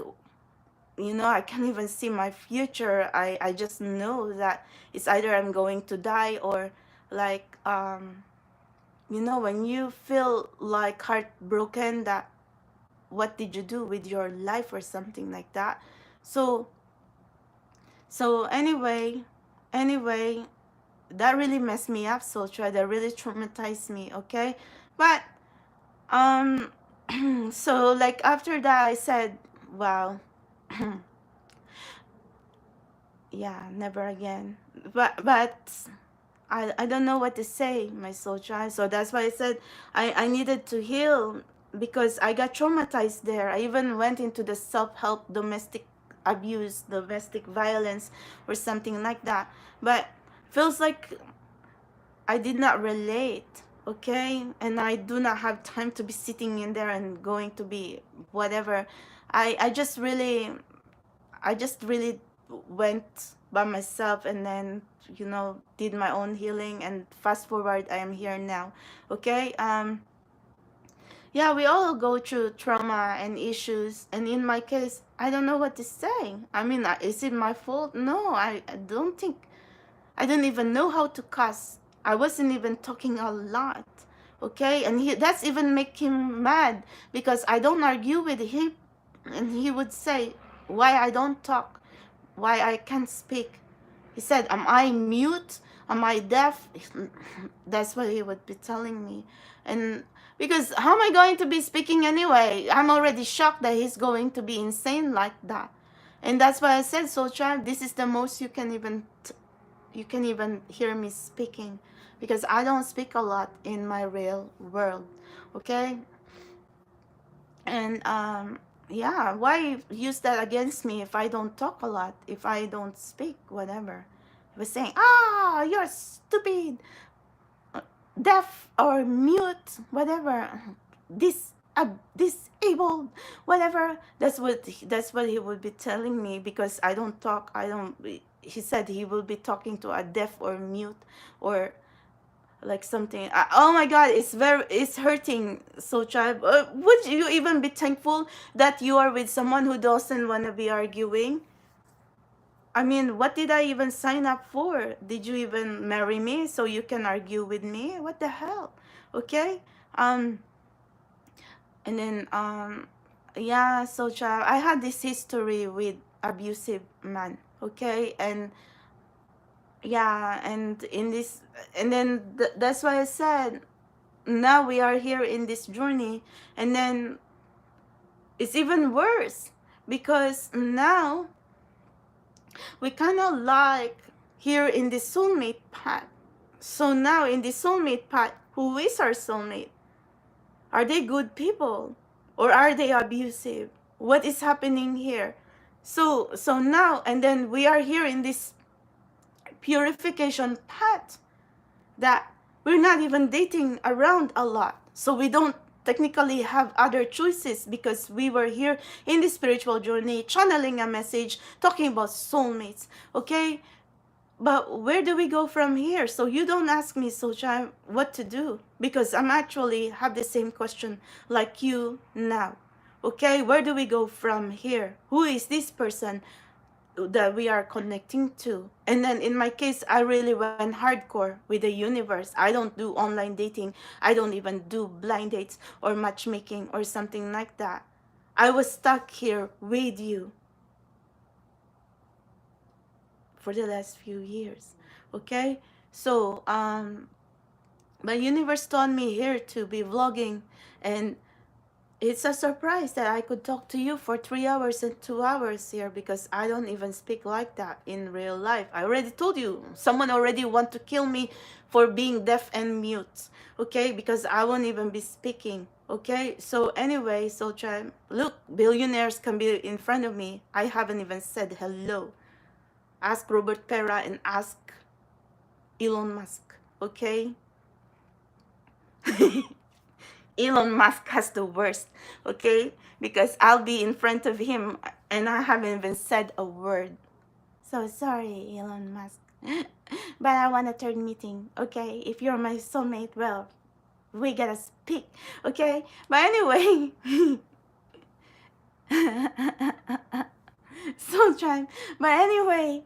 I can't even see my future. I just know that it's either I'm going to die or like when you feel like heartbroken, that what did you do with your life or something like that. So anyway, that really messed me up, Sultra. That really traumatized me, okay? But um so like after that I said, wow, yeah, never again. But I don't know what to say, my soldier. So that's why I said I needed to heal, because I got traumatized there. I even went into the self-help domestic abuse, domestic violence, or something like that. But feels like I did not relate, okay? And I do not have time to be sitting in there and going to be whatever. I just really went by myself, and then did my own healing, and fast forward, I am here now, okay? Yeah, we all go through trauma and issues, and in my case, I don't know what to say. I mean, is it my fault? No, I don't think. I don't even know how to cuss. I wasn't even talking a lot, okay? And that's even make him mad, because I don't argue with him, and he would say, why I don't talk, why I can't speak. He said, am I mute? Am I deaf? That's what he would be telling me. And because how am I going to be speaking anyway? I'm already shocked that he's going to be insane like that. And that's why I said, so child, this is the most you can even hear me speaking, because I don't speak a lot in my real world, okay? And yeah, why use that against me if I don't talk a lot, if I don't speak, whatever? He was saying, you're stupid, deaf or mute, whatever, disabled, whatever. That's what he would be telling me, because I don't talk. I don't. He said he will be talking to a deaf or mute, or like something. Oh my God, it's hurting. So child, would you even be thankful that you are with someone who doesn't want to be arguing? I mean, what did I even sign up for? Did you even marry me so you can argue with me? What the hell? Okay. And then yeah, so child, I had this history with abusive man, okay? And yeah, and then that's why I said, now we are here in this journey, and then it's even worse, because now we kind of like here in the soulmate path. So now in the soulmate path, who is our soulmate? Are they good people, or are they abusive? What is happening here? So now, and then we are here in this purification path, that we're not even dating around a lot, so we don't technically have other choices, because we were here in the spiritual journey channeling a message talking about soulmates. Okay, but where do we go from here? So you don't ask me, Socha, what to do, because I'm actually have the same question like you now. Okay, where do we go from here? Who is this person that we are connecting to? And then in my case, I really went hardcore with the universe. I don't do online dating. I don't even do blind dates or matchmaking or something like that. I was stuck here with you for the last few years. Okay, so my universe told me here to be vlogging, and it's a surprise that I could talk to you for 3 hours and 2 hours here, because I don't even speak like that in real life. I already told you, someone already want to kill me for being deaf and mute, okay, because I won't even be speaking. Okay, so anyway, so look, billionaires can be in front of me. I haven't even said hello. Ask Robert Pera and ask Elon Musk, okay? Elon Musk has the worst, okay? Because I'll be in front of him and I haven't even said a word. So sorry, Elon Musk. But I want a third meeting, okay? If you're my soulmate, well, we gotta speak, okay? But anyway, so trying. But anyway,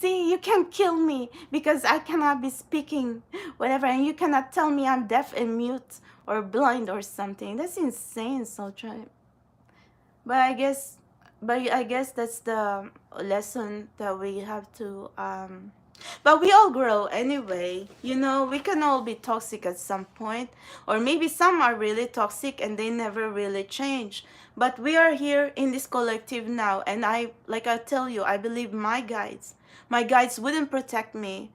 see, you can't kill me because I cannot be speaking whatever, and you cannot tell me I'm deaf and mute or blind or something. That's insane, so try. But I guess that's the lesson that we have to but we all grow anyway, you know. We can all be toxic at some point, or maybe some are really toxic and they never really change. But we are here in this collective now, and I tell you, I believe my guides wouldn't protect me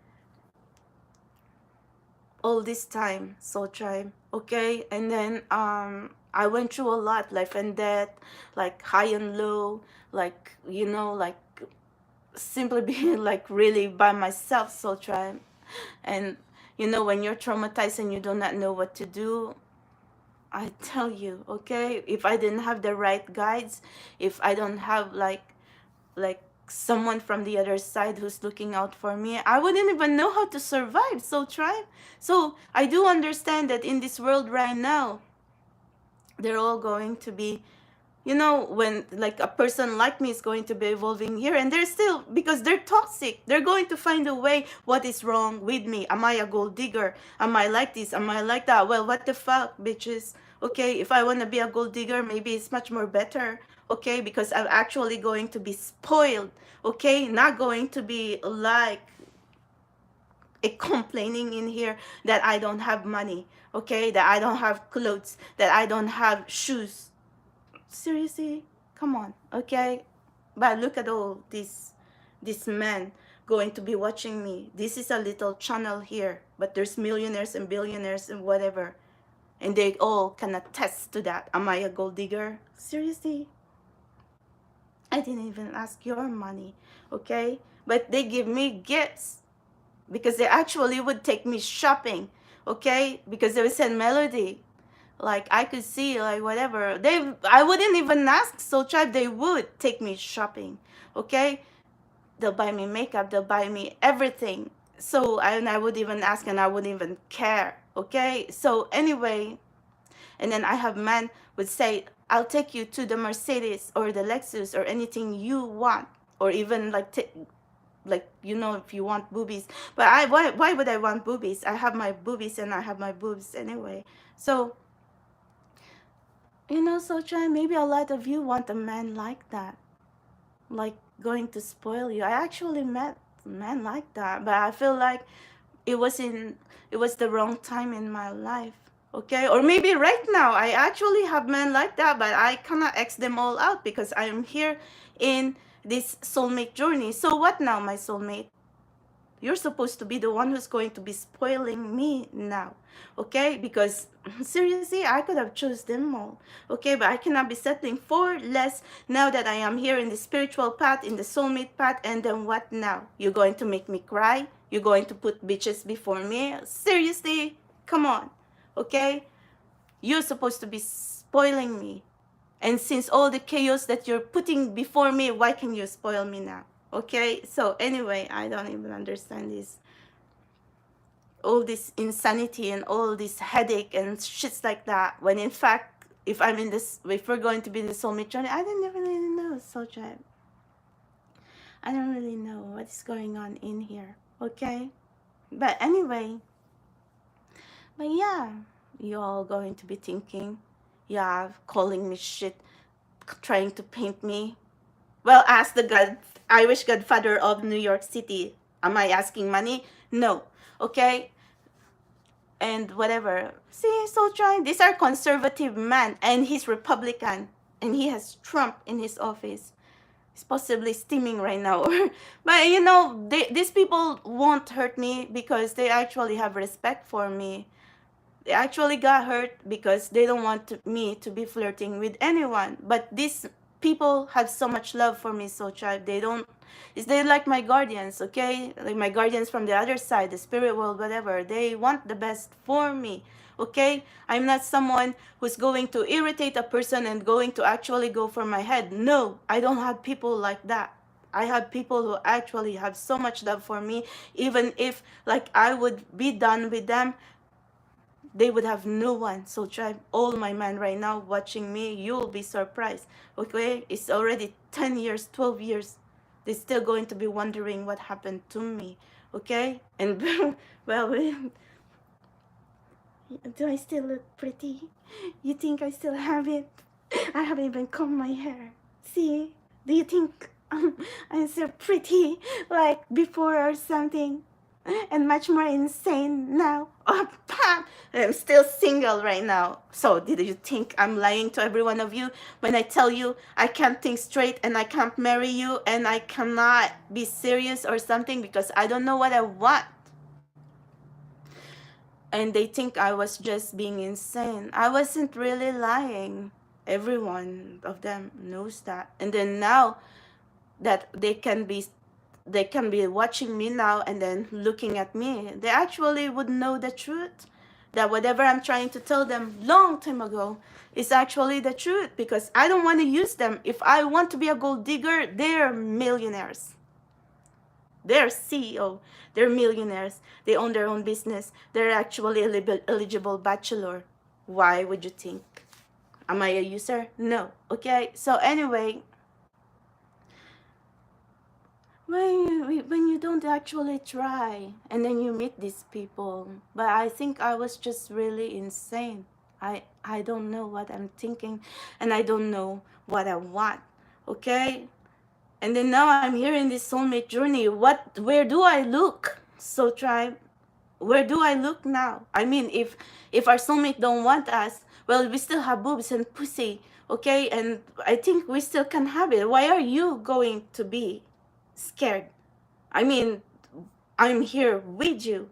all this time, so try, okay? And then I went through a lot, life and death, like high and low, like, you know, like simply being like really by myself, so try. And you know, when you're traumatized and you do not know what to do, I tell you, okay, if I didn't have the right guides, if I don't have like someone from the other side who's looking out for me, I wouldn't even know how to survive, so try. So I do understand that in this world right now, they're all going to be, you know, when like a person like me is going to be evolving here, and they're still, because they're toxic, they're going to find a way. What is wrong with me? Am I a gold digger? Am I like this? Am I like that? Well, what the fuck, bitches? Okay, if I want to be a gold digger, maybe it's much more better, okay, because I'm actually going to be spoiled, okay, not going to be like complaining in here that I don't have money, okay, that I don't have clothes, that I don't have shoes. Seriously, come on, okay? But look at all this men going to be watching me. This is a little channel here, but there's millionaires and billionaires and whatever, and they all can attest to that. Am I a gold digger? Seriously, I didn't even ask your money, okay? But they give me gifts because they actually would take me shopping, okay? Because they would send Melody. Like I could see, like whatever I wouldn't even ask, so tribe, they would take me shopping, okay? They'll buy me makeup, they'll buy me everything. So I would even ask and I wouldn't even care, okay? So anyway, and then I have men would say, I'll take you to the Mercedes or the Lexus or anything you want, or even like, you know, if you want boobies. But why would I want boobies? I have my boobies and I have my boobs anyway. So you know, Socha, maybe a lot of you want a man like that, like going to spoil you. I actually met a man like that, but I feel like it was the wrong time in my life, okay? Or maybe right now I actually have men like that, but I cannot X them all out because I am here in this soulmate journey. So what now, my soulmate? You're supposed to be the one who's going to be spoiling me now, okay? Because seriously, I could have chose them all, okay? But I cannot be settling for less now that I am here in the spiritual path, in the soulmate path. And then what now? You're going to make me cry? You're going to put bitches before me? Seriously? Come on, okay? You're supposed to be spoiling me. And since all the chaos that you're putting before me, why can you spoil me now? Okay? So anyway, I don't even understand this. All this insanity and all this headache and shits like that. When in fact, if we're going to be the soulmate journey, I don't really know, Soultribe. I don't really know what's going on in here. Okay? But anyway, but yeah, you all going to be thinking, yeah, calling me shit, trying to paint me. Well, ask the Irish Godfather of New York City. Am I asking money? No. Okay? And whatever. See, so trying. These are conservative man, and he's Republican, and he has Trump in his office. He's possibly steaming right now. But you know, these people won't hurt me because they actually have respect for me. They actually got hurt because they don't want me to be flirting with anyone. But these people have so much love for me, so tribe. They're like my guardians, okay? Like my guardians from the other side, the spirit world, whatever. They want the best for me, okay? I'm not someone who's going to irritate a person and going to actually go for my head. No, I don't have people like that. I have people who actually have so much love for me, even if like I would be done with them, they would have no one. So tribe, all my men right now watching me, you'll be surprised. Okay, it's already 10 years, 12 years. They're still going to be wondering what happened to me. Okay, and well, do I still look pretty? You think I still have it? I haven't even combed my hair. See, do you think I'm still pretty like before or something? And much more insane now. Oh, pam! I'm still single right now. So did you think I'm lying to every one of you when I tell you I can't think straight and I can't marry you and I cannot be serious or something because I don't know what I want? And they think I was just being insane. I wasn't really lying. Every one of them knows that. And then now that they can be watching me now and then looking at me, they actually would know the truth, that whatever I'm trying to tell them long time ago is actually the truth, because I don't want to use them. If I want to be a gold digger, they're millionaires, they're CEO, they're millionaires, they own their own business, they're actually eligible bachelor. Why would you think? Am I a user? No. Okay, so anyway, when you don't actually try and then you meet these people. But I think I was just really insane. I don't know what I'm thinking and I don't know what I want. Okay, and then now I'm here in this soulmate journey. Where do I look? So tribe, where do I look now? I mean, if our soulmate don't want us, well, we still have boobs and pussy, okay, and I think we still can have it. Why are you going to be scared? I mean, I'm here with you,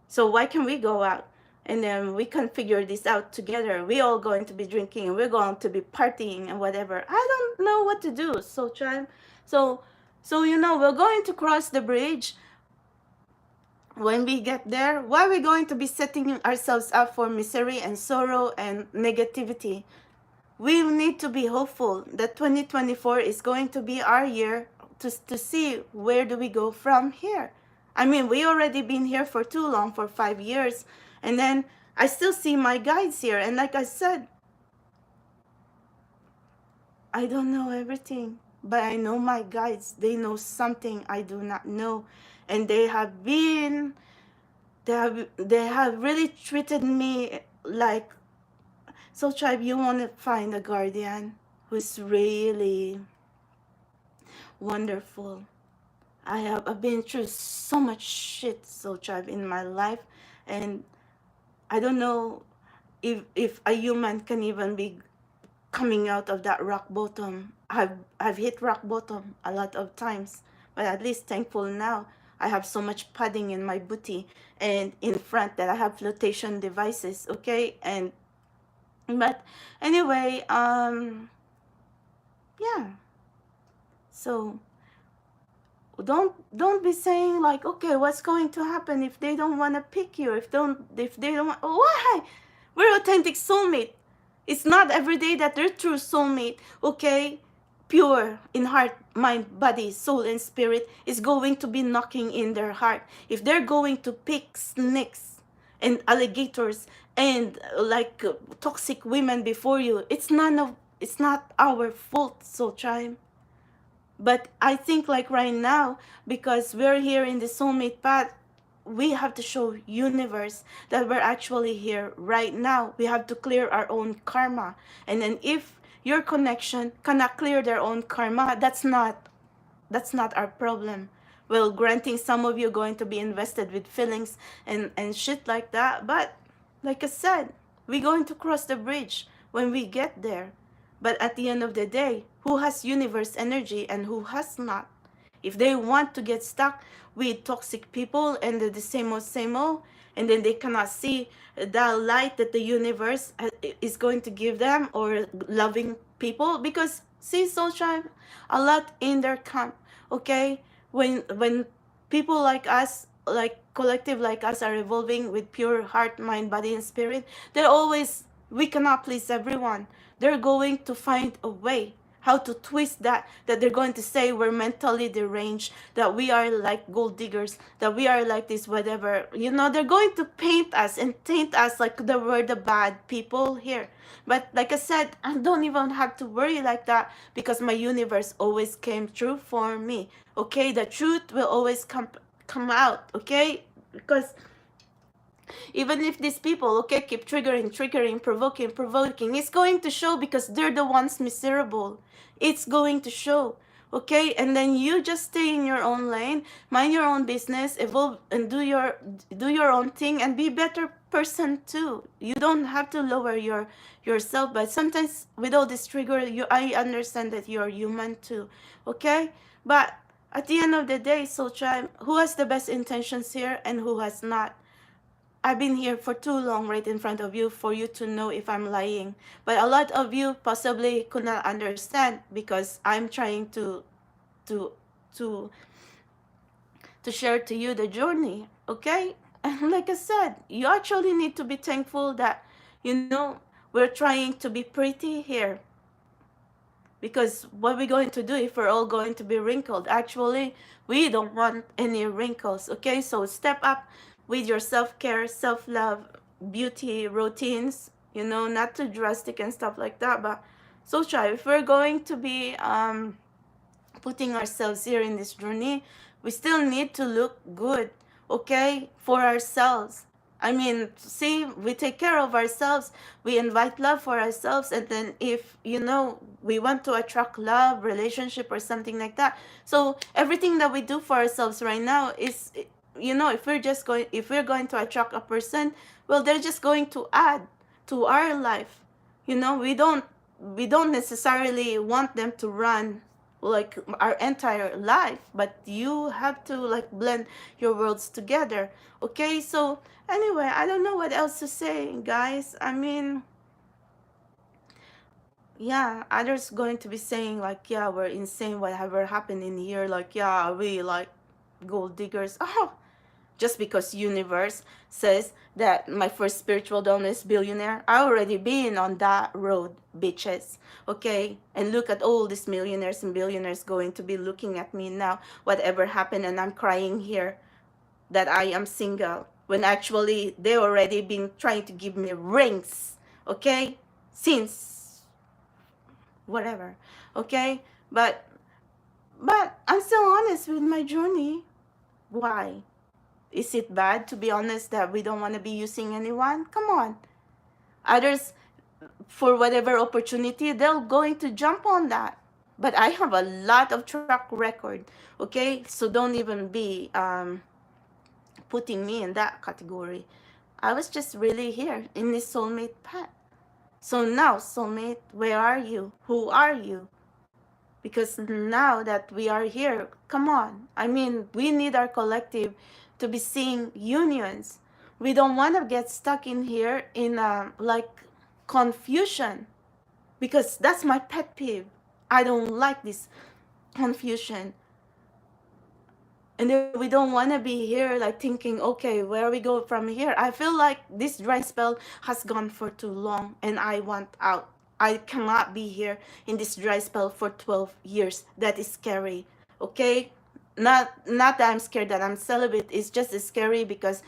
so why can't we go out and then we can figure this out together? We all going to be drinking and we're going to be partying and whatever. I don't know what to do. So tribe, so you know, we're going to cross the bridge. When we get there, why are we going to be setting ourselves up for misery and sorrow and negativity? We need to be hopeful that 2024 is going to be our year to see where do we go from here. I mean, we already been here for too long, for 5 years, and then I still see my guides here, and like I said, I don't know everything, but I know my guides. They know something I do not know, and they have really treated me like, so tribe, you want to find a guardian who's really wonderful. I've been through so much shit, so tribe, in my life, and I don't know if a human can even be coming out of that rock bottom. I've hit rock bottom a lot of times, but at least thankful now I have so much padding in my booty and in front that I have flotation devices, okay? And but anyway, yeah, so don't be saying like, okay, what's going to happen if they don't want to pick you, if they don't want, why? We're authentic soulmate. It's not every day that their true soulmate, okay, pure in heart, mind, body, soul, and spirit, is going to be knocking in their heart. If they're going to pick snakes and alligators and toxic women before you, it's not our fault, so time. But I think like right now, because we're here in the soulmate path, we have to show universe that we're actually here right now. We have to clear our own karma. And then if your connection cannot clear their own karma, that's not our problem. Well, granting some of you are going to be invested with feelings and shit like that, but like I said, we're going to cross the bridge when we get there. But at the end of the day, who has universe energy and who has not? If they want to get stuck with toxic people and the same old, and then they cannot see the light that the universe is going to give them, or loving people, because see, sunshine, a lot in their camp, okay? When people like us, like collective like us, are evolving with pure heart, mind, body, and spirit, they're always, we cannot please everyone. They're going to find a way how to twist that they're going to say we're mentally deranged, that we are like gold diggers, that we are like this, whatever. They're going to paint us and taint us like we're the bad people here. But like I said, I don't even have to worry like that, because my universe always came true for me. Okay, the truth will always come out. Okay, because even if these people, okay, keep triggering, provoking, it's going to show, because they're the ones miserable. It's going to show, okay? And then you just stay in your own lane, mind your own business, evolve, and do your own thing, and be a better person too. You don't have to lower yourself, but sometimes with all this trigger, I understand that you're human too, okay? But at the end of the day, so try, who has the best intentions here and who has not? I've been here for too long right in front of you for you to know if I'm lying. But a lot of you possibly could not understand, because I'm trying to to to share to you the journey, okay? And like I said, you actually need to be thankful that, we're trying to be pretty here. Because what we're going to do if we're all going to be wrinkled? Actually, we don't want any wrinkles, okay? So step up with your self-care, self-love, beauty routines, not too drastic and stuff like that. But so try, if we're going to be putting ourselves here in this journey, we still need to look good, okay, for ourselves. I mean, see, we take care of ourselves, we invite love for ourselves, and then if, we want to attract love, relationship, or something like that. So everything that we do for ourselves right now is, if we're going to attract a person, well, they're just going to add to our life. We don't necessarily want them to run like our entire life, but you have to like blend your worlds together, okay? So anyway, I don't know what else to say, guys. I mean, yeah, others going to be saying like, yeah, we're insane, whatever happened in here, like, yeah, we like gold diggers. Oh, just because universe says that my first spiritual download is billionaire. I already been on that road, bitches, okay? And look at all these millionaires and billionaires going to be looking at me now, whatever happened, and I'm crying here that I am single, when actually they already been trying to give me rings, okay, since whatever, okay? But I'm still honest with my journey. Why? Is it bad to be honest that we don't want to be using anyone? Come on. Others, for whatever opportunity, they're going to jump on that. But I have a lot of track record, okay? So don't even be putting me in that category. I was just really here in this soulmate path. So now, soulmate, where are you? Who are you? Because now that we are here, come on. I mean, we need our collective to be seeing unions. We don't want to get stuck in here in like confusion, because that's my pet peeve. I don't like this confusion. and then we don't want to be here like thinking, okay, where we go from here. I feel like this dry spell has gone for too long and I want out. I cannot be here in this dry spell for 12 years. That is scary. Okay, not that I'm scared that I'm celibate. It's just scary because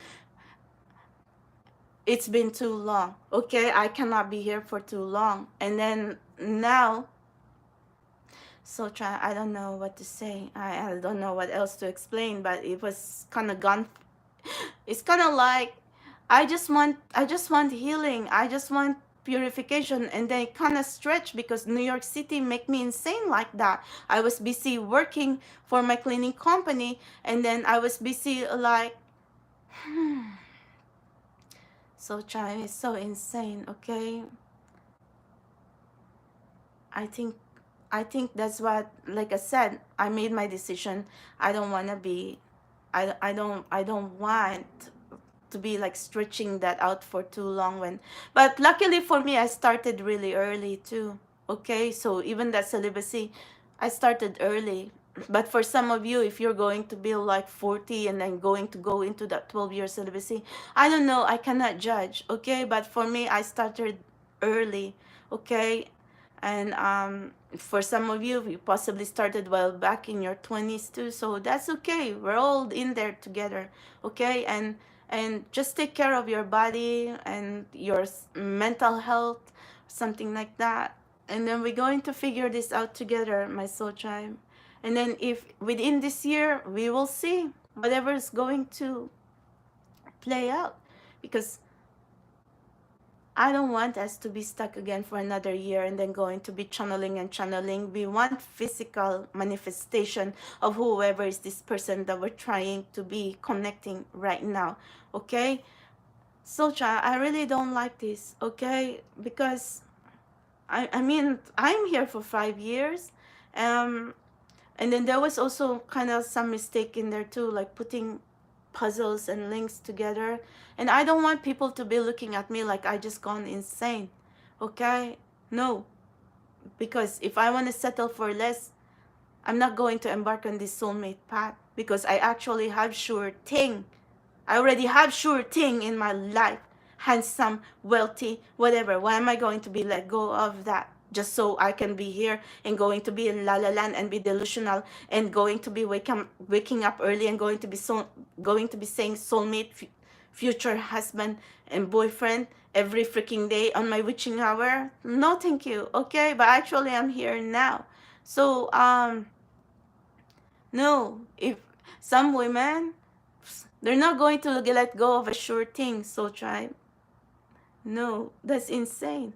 it's been too long. Okay, I cannot be here for too long. And then now, so I don't know what to say. I don't know what else to explain, but it was kind of gone. It's kind of like I just want healing. I just want purification, and then it kind of stretch because New York City make me insane like that. I was busy working for my cleaning company, and then I was busy like so China is so insane. Okay, I think that's what, like I said, I made my decision. I don't want to be, I don't want to be like stretching that out for too long when, but luckily for me, I started really early too. Okay, so even that celibacy, I started early. But for some of you, if you're going to be like 40 and then going to go into that 12-year celibacy, I don't know, I cannot judge. Okay, but for me, I started early. Okay, and for some of you, you possibly started well back in your 20s too, so that's okay. We're all in there together. Okay, and just take care of your body and your mental health, something like that. And then we're going to figure this out together, my soul tribe. And then if within this year, we will see whatever is going to play out, because I don't want us to be stuck again for another year and then going to be channeling and channeling. We want physical manifestation of whoever is this person that we're trying to be connecting right now. Okay? So, I really don't like this. Okay? Because, I mean, I'm here for 5 years. And then there was also kind of some mistake in there too, like putting puzzles and links together. And I don't want people to be looking at me like I just gone insane. Okay? No. Because if I want to settle for less, I'm not going to embark on this soulmate path, because I actually have sure thing. I already have sure thing in my life. Handsome, wealthy, whatever. Why am I going to be let go of that? Just so I can be here and going to be in La La Land and be delusional and going to be waking up early and going to be saying soulmate, future husband and boyfriend every freaking day on my witching hour? No, thank you. Okay, but actually I'm here now. So no, if some women, they're not going to let go of a sure thing, so tribe. No, that's insane.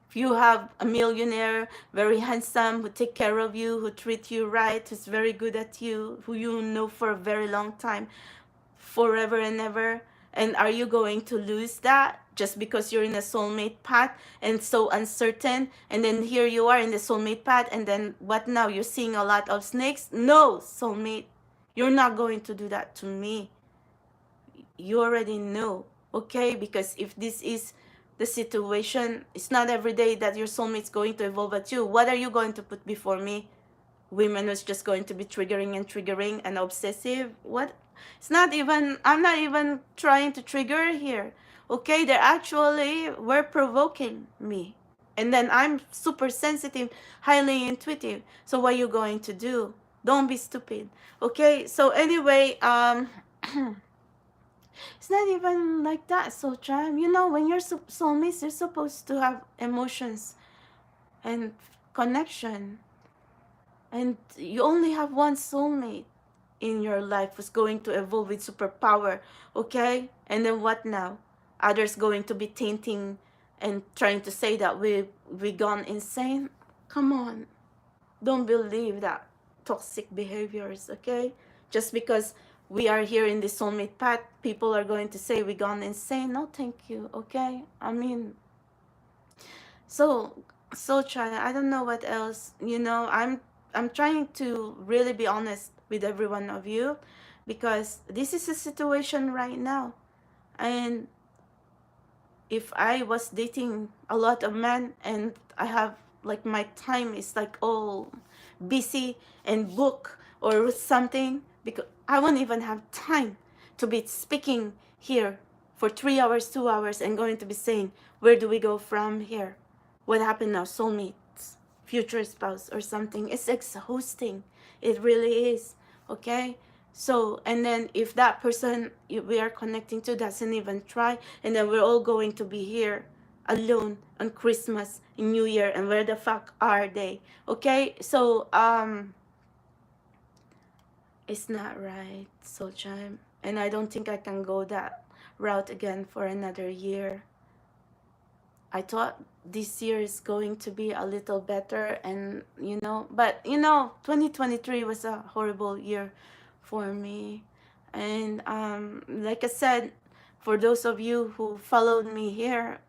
If you have a millionaire, very handsome, who take care of you, who treat you right, who's very good at you, who you know for a very long time, forever and ever, and are you going to lose that just because you're in a soulmate path and so uncertain? And then here you are in the soulmate path, and then what now? You're seeing a lot of snakes? No, soulmate, you're not going to do that to me. You already know. Okay, because if this is the situation, it's not every day that your soulmate's going to evolve at you. What are you going to put before me? Women who's just going to be triggering and obsessive? What? It's not even, I'm not even trying to trigger here. Okay, they're actually were provoking me, and then I'm super sensitive, highly intuitive. So what are you going to do? Don't be stupid. Okay, so anyway, it's not even like that. So charm, you know, when you're soulmates, you're supposed to have emotions and connection, and you only have one soulmate in your life who's going to evolve with superpower. Okay, and then what now? Others going to be tainting and trying to say that we gone insane? Come on, don't believe that toxic behaviors. Okay, just because we are here in the soulmate path, people are going to say we gone insane. No, thank you. Okay, I mean, so try. I don't know what else. You know, I'm trying to really be honest with every one of you, because this is a situation right now. And if I was dating a lot of men and I have like my time is like all busy and book or something, because I won't even have time to be speaking here for 3 hours, 2 hours, and going to be saying, where do we go from here? What happened now? Soulmates, future spouse, or something. It's exhausting. It really is. Okay? So, and then if that person we are connecting to doesn't even try, and then we're all going to be here alone on Christmas, in New Year, and where the fuck are they? Okay? So, it's not right, Soul Chime. And I don't think I can go that route again for another year. I thought this year is going to be a little better, and but 2023 was a horrible year for me. And like I said, for those of you who followed me here,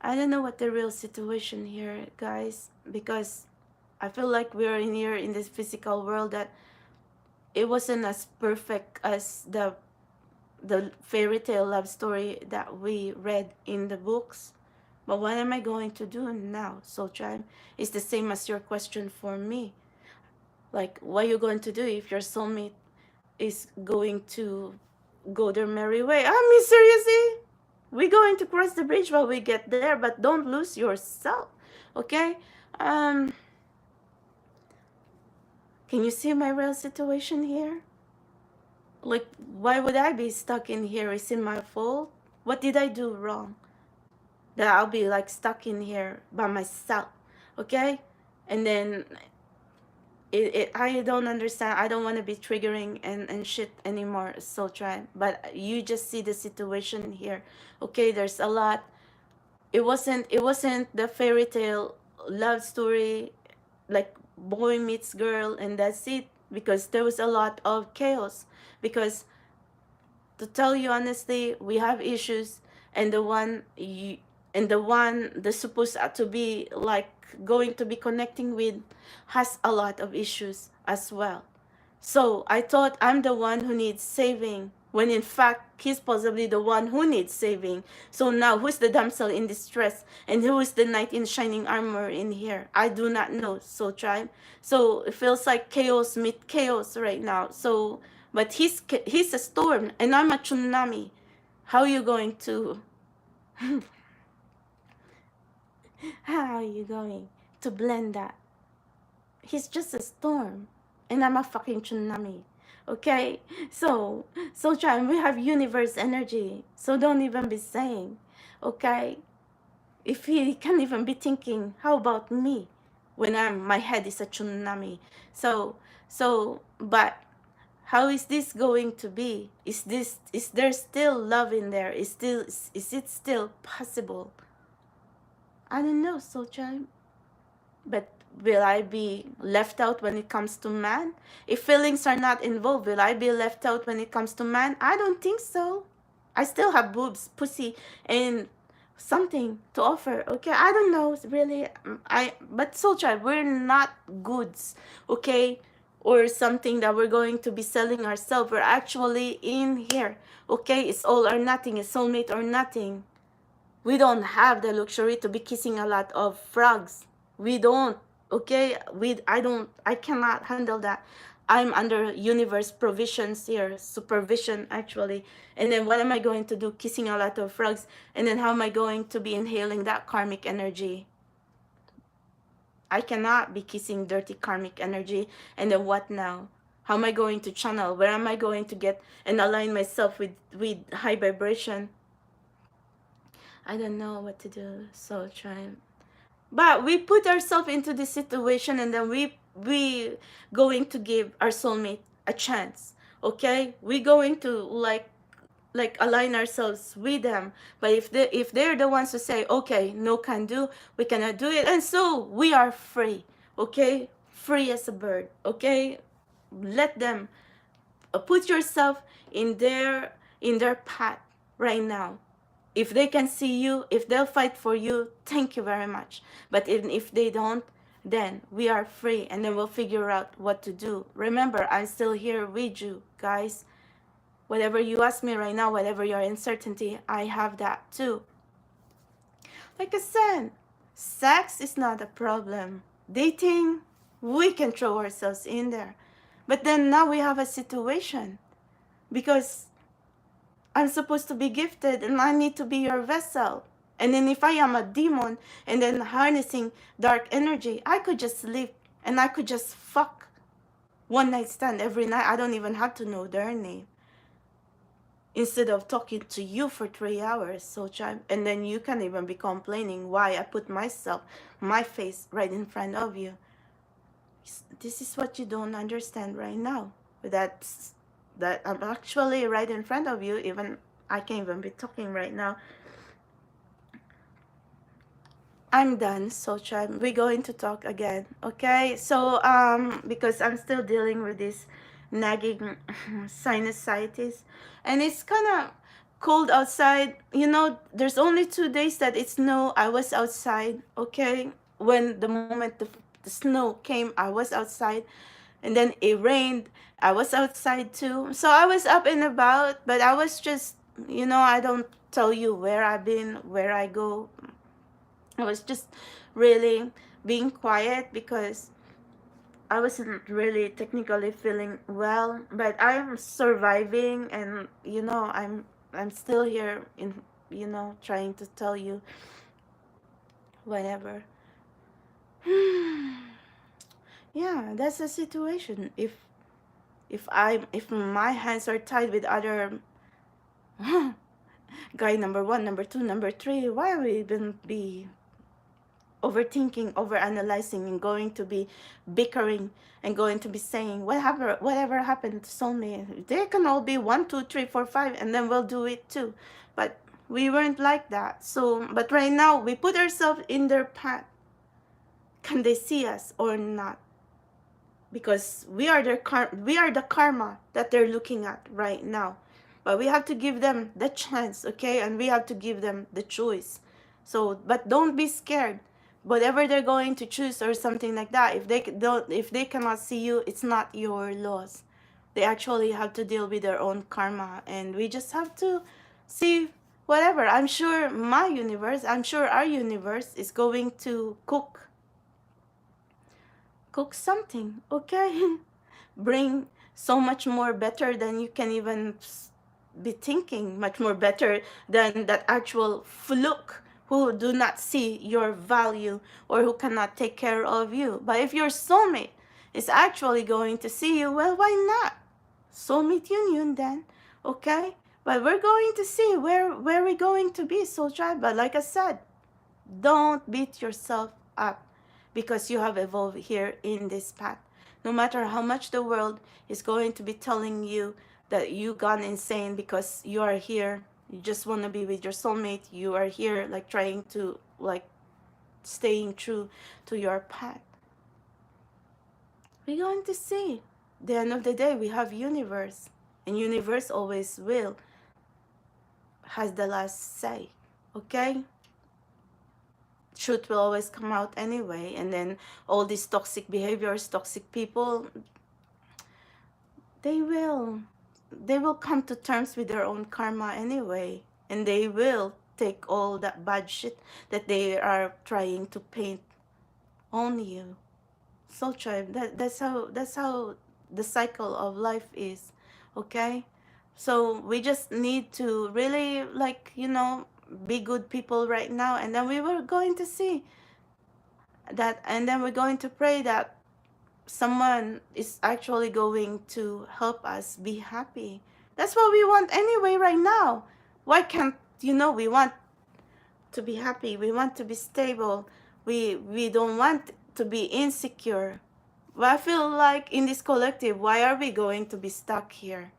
I don't know what the real situation here, guys, because I feel like we're in here in this physical world that it wasn't as perfect as the fairy tale love story that we read in the books. But what am I going to do now, Soul Tribe? It's the same as your question for me. Like, what are you going to do if your soulmate is going to go their merry way? I mean, seriously? We're going to cross the bridge while we get there, but don't lose yourself, okay? Can you see my real situation here? Like, why would I be stuck in here? Is it my fault? What did I do wrong that I'll be like stuck in here by myself? Okay? And then I don't understand. I don't want to be triggering and shit anymore, so try. But you just see the situation here. Okay, there's a lot. It wasn't the fairy tale love story like boy meets girl and that's it, because there was a lot of chaos. Because to tell you honestly, we have issues, and the one that's supposed to be like going to be connecting with has a lot of issues as well. So I thought I'm the one who needs saving, when in fact he's possibly the one who needs saving. So now who's the damsel in distress, and who is the knight in shining armor in here? I do not know, so tribe. So it feels like chaos meet chaos right now. So, but he's a storm and I'm a tsunami. How are you going to how are you going to blend that? He's just a storm and I'm a fucking tsunami. Okay? So John, we have universe energy. So don't even be saying, okay? If he can't even be thinking, how about me? When my head is a tsunami. But how is this going to be? Is there still love in there? Is it still possible? I don't know, Soulchild. But will I be left out when it comes to man? If feelings are not involved, will I be left out when it comes to man? I don't think so. I still have boobs, pussy, and something to offer. Okay, I don't know really. But Soulchild, we're not goods, okay, or something that we're going to be selling ourselves. We're actually in here, okay. It's all or nothing. It's soulmate or nothing. We don't have the luxury to be kissing a lot of frogs. We don't, okay? I cannot handle that. I'm under universe provisions here, supervision actually. And then what am I going to do? Kissing a lot of frogs. And then how am I going to be inhaling that karmic energy? I cannot be kissing dirty karmic energy. And then what now? How am I going to channel? Where am I going to get and align myself with high vibration? I don't know what to do. So trying. But we put ourselves into this situation, and then we going to give our soulmate a chance. Okay, we going to like align ourselves with them. But if they're the ones who say, okay, no can do, we cannot do it, and so we are free. Okay, free as a bird. Okay, let them put yourself in their path right now. If they can see you, if they'll fight for you, thank you very much. But even if they don't, then we are free, and then we'll figure out what to do. Remember, I'm still here with you, guys. Whatever you ask me right now, whatever your uncertainty, I have that too. Like I said, sex is not a problem. Dating, we can throw ourselves in there. But then now we have a situation because I'm supposed to be gifted and I need to be your vessel. And then if I am a demon and then harnessing dark energy, I could just sleep and I could just fuck one night stand every night. I don't even have to know their name. Instead of talking to you for 3 hours, so child, and then you can even be complaining why I put myself, my face right in front of you. This is what you don't understand right now. That I'm actually right in front of you. Even I can't even be talking right now. I'm done, so child. We're going to talk again, okay? So because I'm still dealing with this nagging sinusitis, and it's kind of cold outside. You know, there's only 2 days that it snowed. I was outside, okay? When the moment the snow came, I was outside, and then it rained. I was outside too. So I was up and about, but I was just, I don't tell you where I've been, where I go. I was just really being quiet because I wasn't really technically feeling well, but I'm surviving, and I'm still here in trying to tell you whatever. Yeah, that's the situation. If my hands are tied with other guy number one, number two, number three, why would we even be overthinking, overanalyzing, and going to be bickering and going to be saying whatever happened to soulmate? They can all be 1, 2, 3, 4, 5, and then we'll do it too. But we weren't like that. So, but right now we put ourselves in their path. Can they see us or not? Because we are the karma that they're looking at right now. But we have to give them the chance, okay? And we have to give them the choice. So, but don't be scared. Whatever they're going to choose or something like that, if they cannot see you, it's not your loss. They actually have to deal with their own karma, and we just have to see whatever. I'm sure our universe is going to cook something, okay? Bring so much more better than you can even be thinking, much more better than that actual fluke who do not see your value or who cannot take care of you. But if your soulmate is actually going to see you, well, why not? Soulmate union then, okay? But we're going to see where we're going to be, soul tribe. But like I said, don't beat yourself up because you have evolved here in this path. No matter how much the world is going to be telling you that you gone insane because you are here, you just want to be with your soulmate, you are here like trying to staying true to your path. We're going to see. The end of the day, we have universe, and universe always has the last say, okay? Truth will always come out anyway, and then all these toxic behaviors, toxic people, they will come to terms with their own karma anyway, and they will take all that bad shit that they are trying to paint on you. So tribe, that's how the cycle of life is, okay? So we just need to really be good people right now, and then we were going to see that, and then we're going to pray that someone is actually going to help us be happy. That's what we want anyway right now. Why can't we want to be happy, we want to be stable, we don't want to be insecure. But I feel like in this collective, why are we going to be stuck here?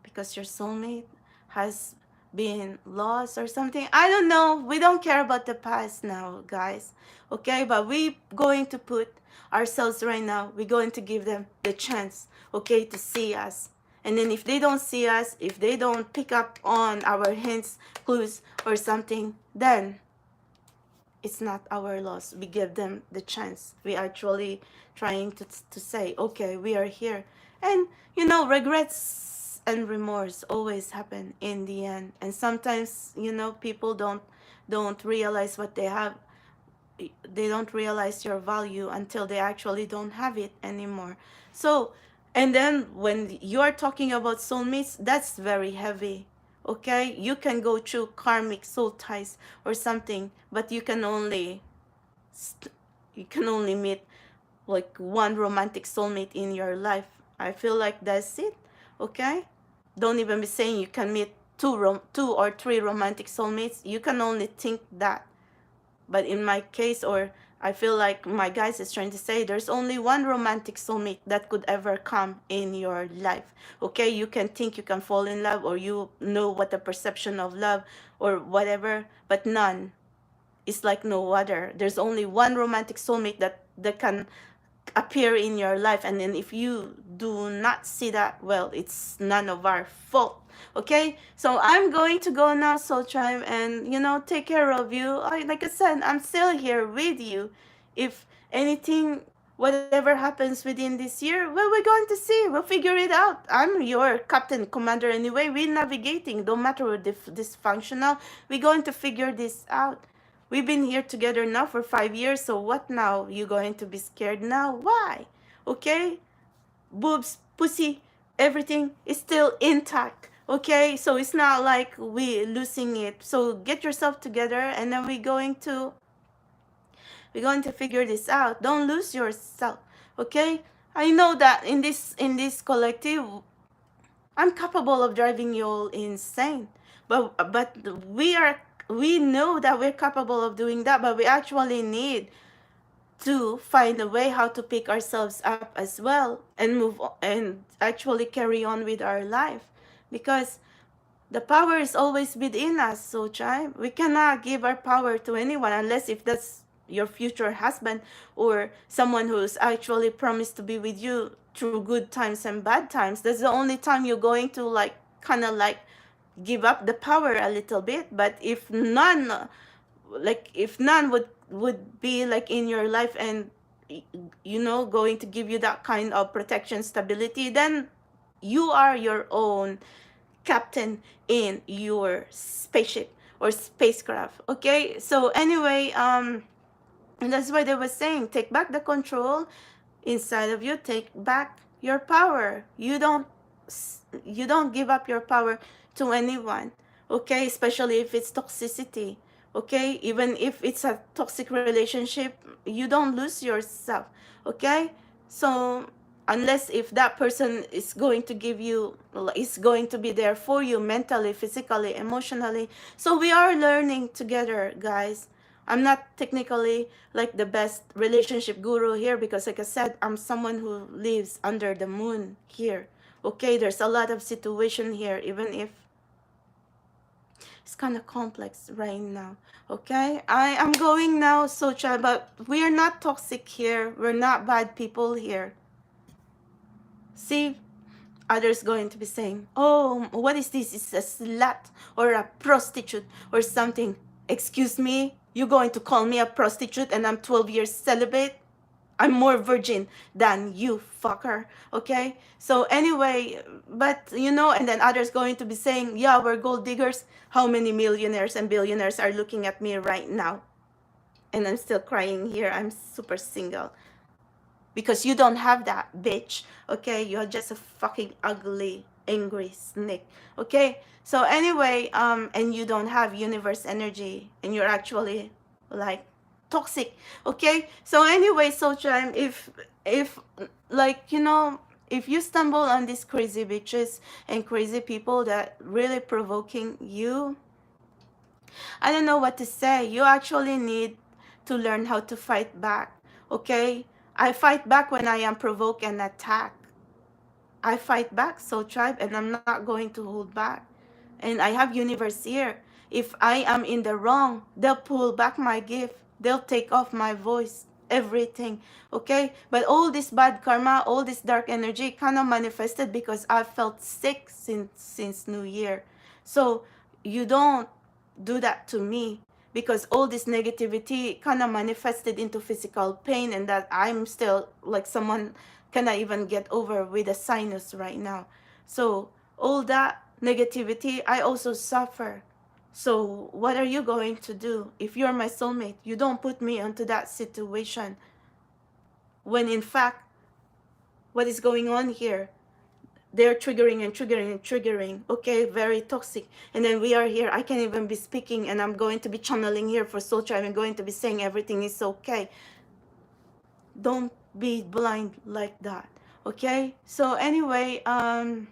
Because your soulmate has been lost or something. I don't know. We don't care about the past now, guys. Okay, but we going to put ourselves right now, we're going to give them the chance, okay, to see us. And then if they don't see us, if they don't pick up on our hints, clues or something, then it's not our loss. We give them the chance. We actually trying to say, okay, we are here. And regrets and remorse always happen in the end. And sometimes people don't realize what they have they don't realize your value until they actually don't have it anymore. So, and then when you are talking about soulmates, that's very heavy. Okay, you can go through karmic soul ties or something, but st- you can only meet like one romantic soulmate in your life. I feel like that's it. Okay, don't even be saying you can meet two or three romantic soulmates. You can only think that. But in my case, or I feel like my guys is trying to say, there's only one romantic soulmate that could ever come in your life. Okay, you can think you can fall in love, or you know what the perception of love or whatever, but none. It's like no other. There's only one romantic soulmate that can appear in your life, and then if you do not see that, well, it's none of our fault. Okay, so I'm going to go now, Soul Tribe, and take care of you. Like I said, I'm still here with you. If anything, whatever happens within this year, well, we're going to see, we'll figure it out. I'm your captain commander anyway. We're navigating, don't matter we're dysfunctional, we're going to figure this out. We've been here together now for 5 years, so what now? You going to be scared now? Why? Okay? Boobs, pussy, everything is still intact. Okay? So it's not like we losing it. So get yourself together, and then we're going to figure this out. Don't lose yourself. Okay? I know that in this collective, I'm capable of driving you all insane. But we know that we're capable of doing that, but we actually need to find a way how to pick ourselves up as well and and actually carry on with our life, because the power is always within us. So tribe, we cannot give our power to anyone unless if that's your future husband or someone who's actually promised to be with you through good times and bad times. That's the only time you're going to like kind of like give up the power a little bit. But if none would be like in your life and going to give you that kind of protection, stability, then you are your own captain in your spaceship or spacecraft. Okay, so anyway, and that's why they were saying, take back the control inside of you, take back your power. You don't give up your power to anyone. Okay, especially if it's toxicity. Okay, even if it's a toxic relationship, you don't lose yourself. Okay, so unless if that person is going to give you, is going to be there for you mentally, physically, emotionally. So we are learning together, guys. I'm not technically like the best relationship guru here, because like I said, I'm someone who lives under the moon here. Okay, there's a lot of situation here, even if it's kind of complex right now. Okay, I am going now, Socha, but we are not toxic here. We're not bad people here. See, others going to be saying, oh, what is this? It's a slut or a prostitute or something. Excuse me, you going to call me a prostitute and I'm 12 years celibate? I'm more virgin than you, fucker. Okay, so anyway, but and then others going to be saying, yeah, we're gold diggers. How many millionaires and billionaires are looking at me right now, and I'm still crying here? I'm super single because you don't have that, bitch. Okay, you're just a fucking ugly angry snake. Okay, so anyway, and you don't have universe energy, and you're actually like toxic. Okay, so anyway, so if like if you stumble on these crazy bitches and crazy people that really provoking you, I don't know what to say. You actually need to learn how to fight back. Okay, I fight back when I am provoked and attacked. I fight back, so tribe, and I'm not going to hold back. And I have universe here. If I am in the wrong, they'll pull back my gift. They'll take off my voice, everything. Okay? But all this bad karma, all this dark energy kind of manifested because I felt sick since New Year. So you don't do that to me, because all this negativity kind of manifested into physical pain, and that I'm still like someone cannot even get over with a sinus right now. So all that negativity, I also suffer. So what are you going to do? If you're my soulmate, you don't put me into that situation, when in fact, what is going on here? They're triggering and triggering and triggering. Okay, very toxic. And then we are here. I can't even be speaking, and I'm going to be channeling here for soul tribe. I'm going to be saying everything is okay. Don't be blind like that. Okay. So anyway, well,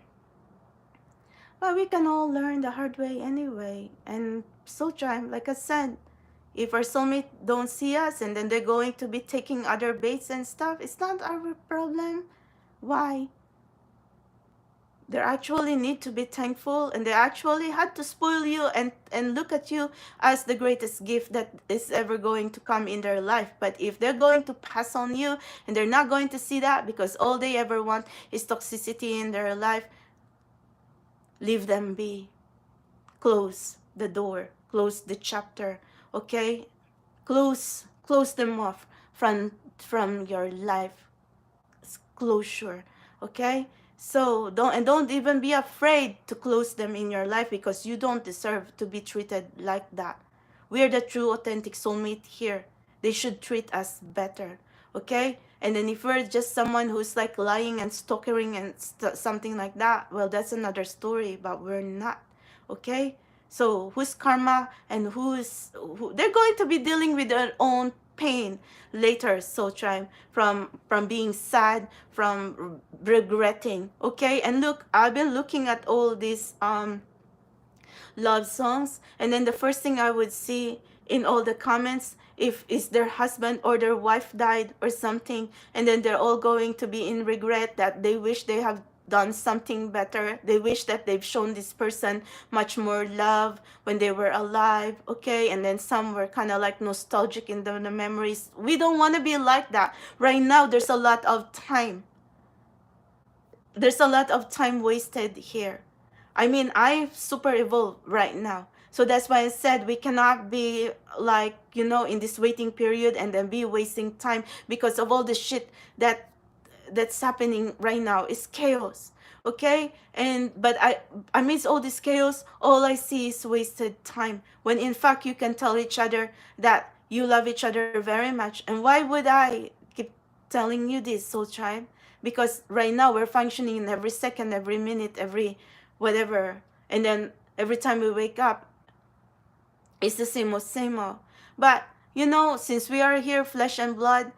we can all learn the hard way anyway. And soul tribe, like I said, if our soulmate don't see us, and then they're going to be taking other baits and stuff, it's not our problem. Why? They actually need to be thankful, and they actually had to spoil you and look at you as the greatest gift that is ever going to come in their life. But if they're going to pass on you and they're not going to see that, because all they ever want is toxicity in their life, leave them be. Close the door, close the chapter. Okay, close them off from your life. Closure. Okay, so don't even be afraid to close them in your life, because you don't deserve to be treated like that. We're the true authentic soulmate here. They should treat us better. Okay, and then if we're just someone who's like lying and stalking and something like that, well, that's another story, but we're not. Okay, so who's karma and who, they're going to be dealing with their own pain later, soul tribe, from being sad, from regretting. Okay, and look, I've been looking at all these love songs, and then the first thing I would see in all the comments, if is their husband or their wife died or something, and then they're all going to be in regret, that they wish they have done something better. They wish that they've shown this person much more love when they were alive. Okay, and then some were kind of like nostalgic in the memories. We don't want to be like that right now. There's a lot of time, wasted here. I mean, I super evolved right now. So that's why I said we cannot be like, in this waiting period and then be wasting time because of all the shit that's happening right now. Is chaos. Okay? And but amidst all this chaos, all I see is wasted time. When in fact you can tell each other that you love each other very much. And why would I keep telling you this, Soul Tribe? Because right now we're functioning in every second, every minute, every whatever. And then every time we wake up, it's the same old, same old. But, since we are here, flesh and blood,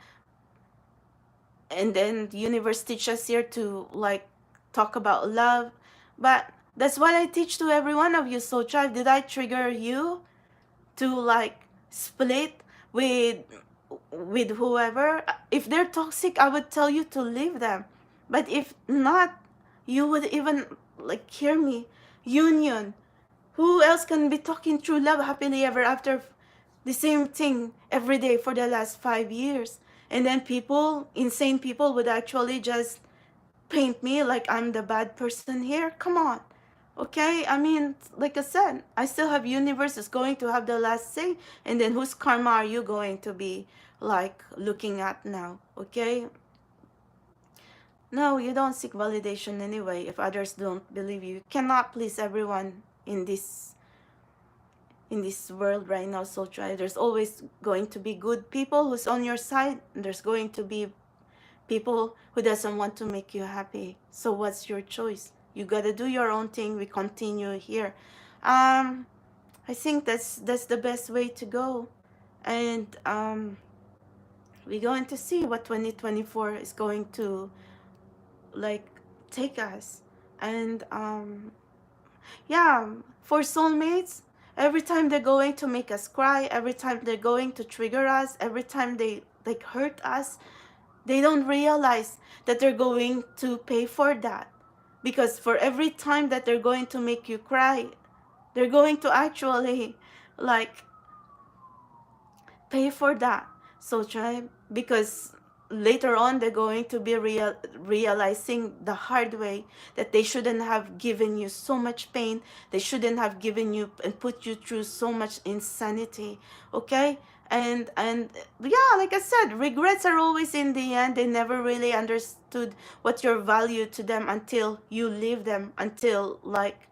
and then the universe teaches us here to, like, talk about love. But that's what I teach to every one of you, Soul Tribe. Did I trigger you to, like, split with whoever? If they're toxic, I would tell you to leave them. But if not, you would even, like, hear me. Union. Who else can be talking true love happily ever after the same thing every day for the last 5 years? And then insane people would actually just paint me like I'm the bad person here. Come on. Okay, I mean, like I said, I still have universe is going to have the last say. And then whose karma are you going to be, like, looking at now? Okay, no, you don't seek validation anyway if others don't believe you. You cannot please everyone in this world right now. So try. There's always going to be good people who's on your side, and there's going to be people who doesn't want to make you happy. So what's your choice? You gotta do your own thing. We continue here. I think that's the best way to go. And we're going to see what 2024 is going to, like, take us. And yeah, for soulmates, every time they're going to make us cry, every time they're going to trigger us, every time they, like, hurt us, they don't realize that they're going to pay for that. Because for every time that they're going to make you cry, they're going to actually, like, pay for that. So try, because later on they're going to be realizing the hard way that they shouldn't have given you so much pain. They shouldn't have given you and put you through so much insanity. Okay, and yeah, like I said, regrets are always in the end. They never really understood what your value to them until you leave them, until, like,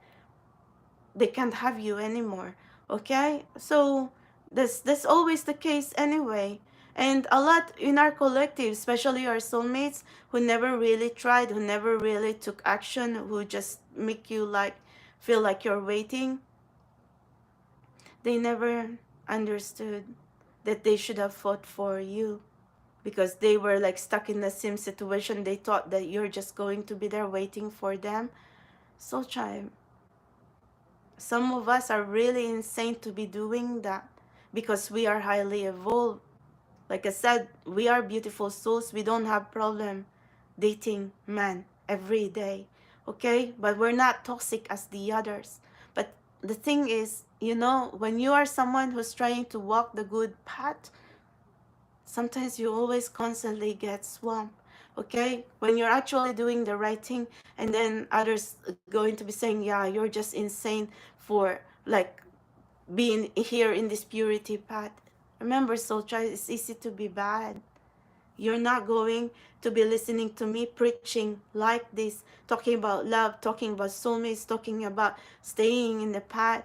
they can't have you anymore. Okay, so that's always the case anyway. And a lot in our collective, especially our soulmates, who never really tried, who never really took action, who just make you like feel like you're waiting, they never understood that they should have fought for you, because they were like stuck in the same situation. They thought that you're just going to be there waiting for them. So try. Some of us are really insane to be doing that, because we are highly evolved. Like I said, we are beautiful souls. We don't have problem dating men every day. Okay? But we're not toxic as the others. But the thing is, when you are someone who's trying to walk the good path, sometimes you always constantly get swamped. Okay, when you're actually doing the right thing, and then others going to be saying, yeah, you're just insane for like being here in this purity path. Remember, soul child, it's easy to be bad. You're not going to be listening to me preaching like this, talking about love, talking about soulmates, talking about staying in the path,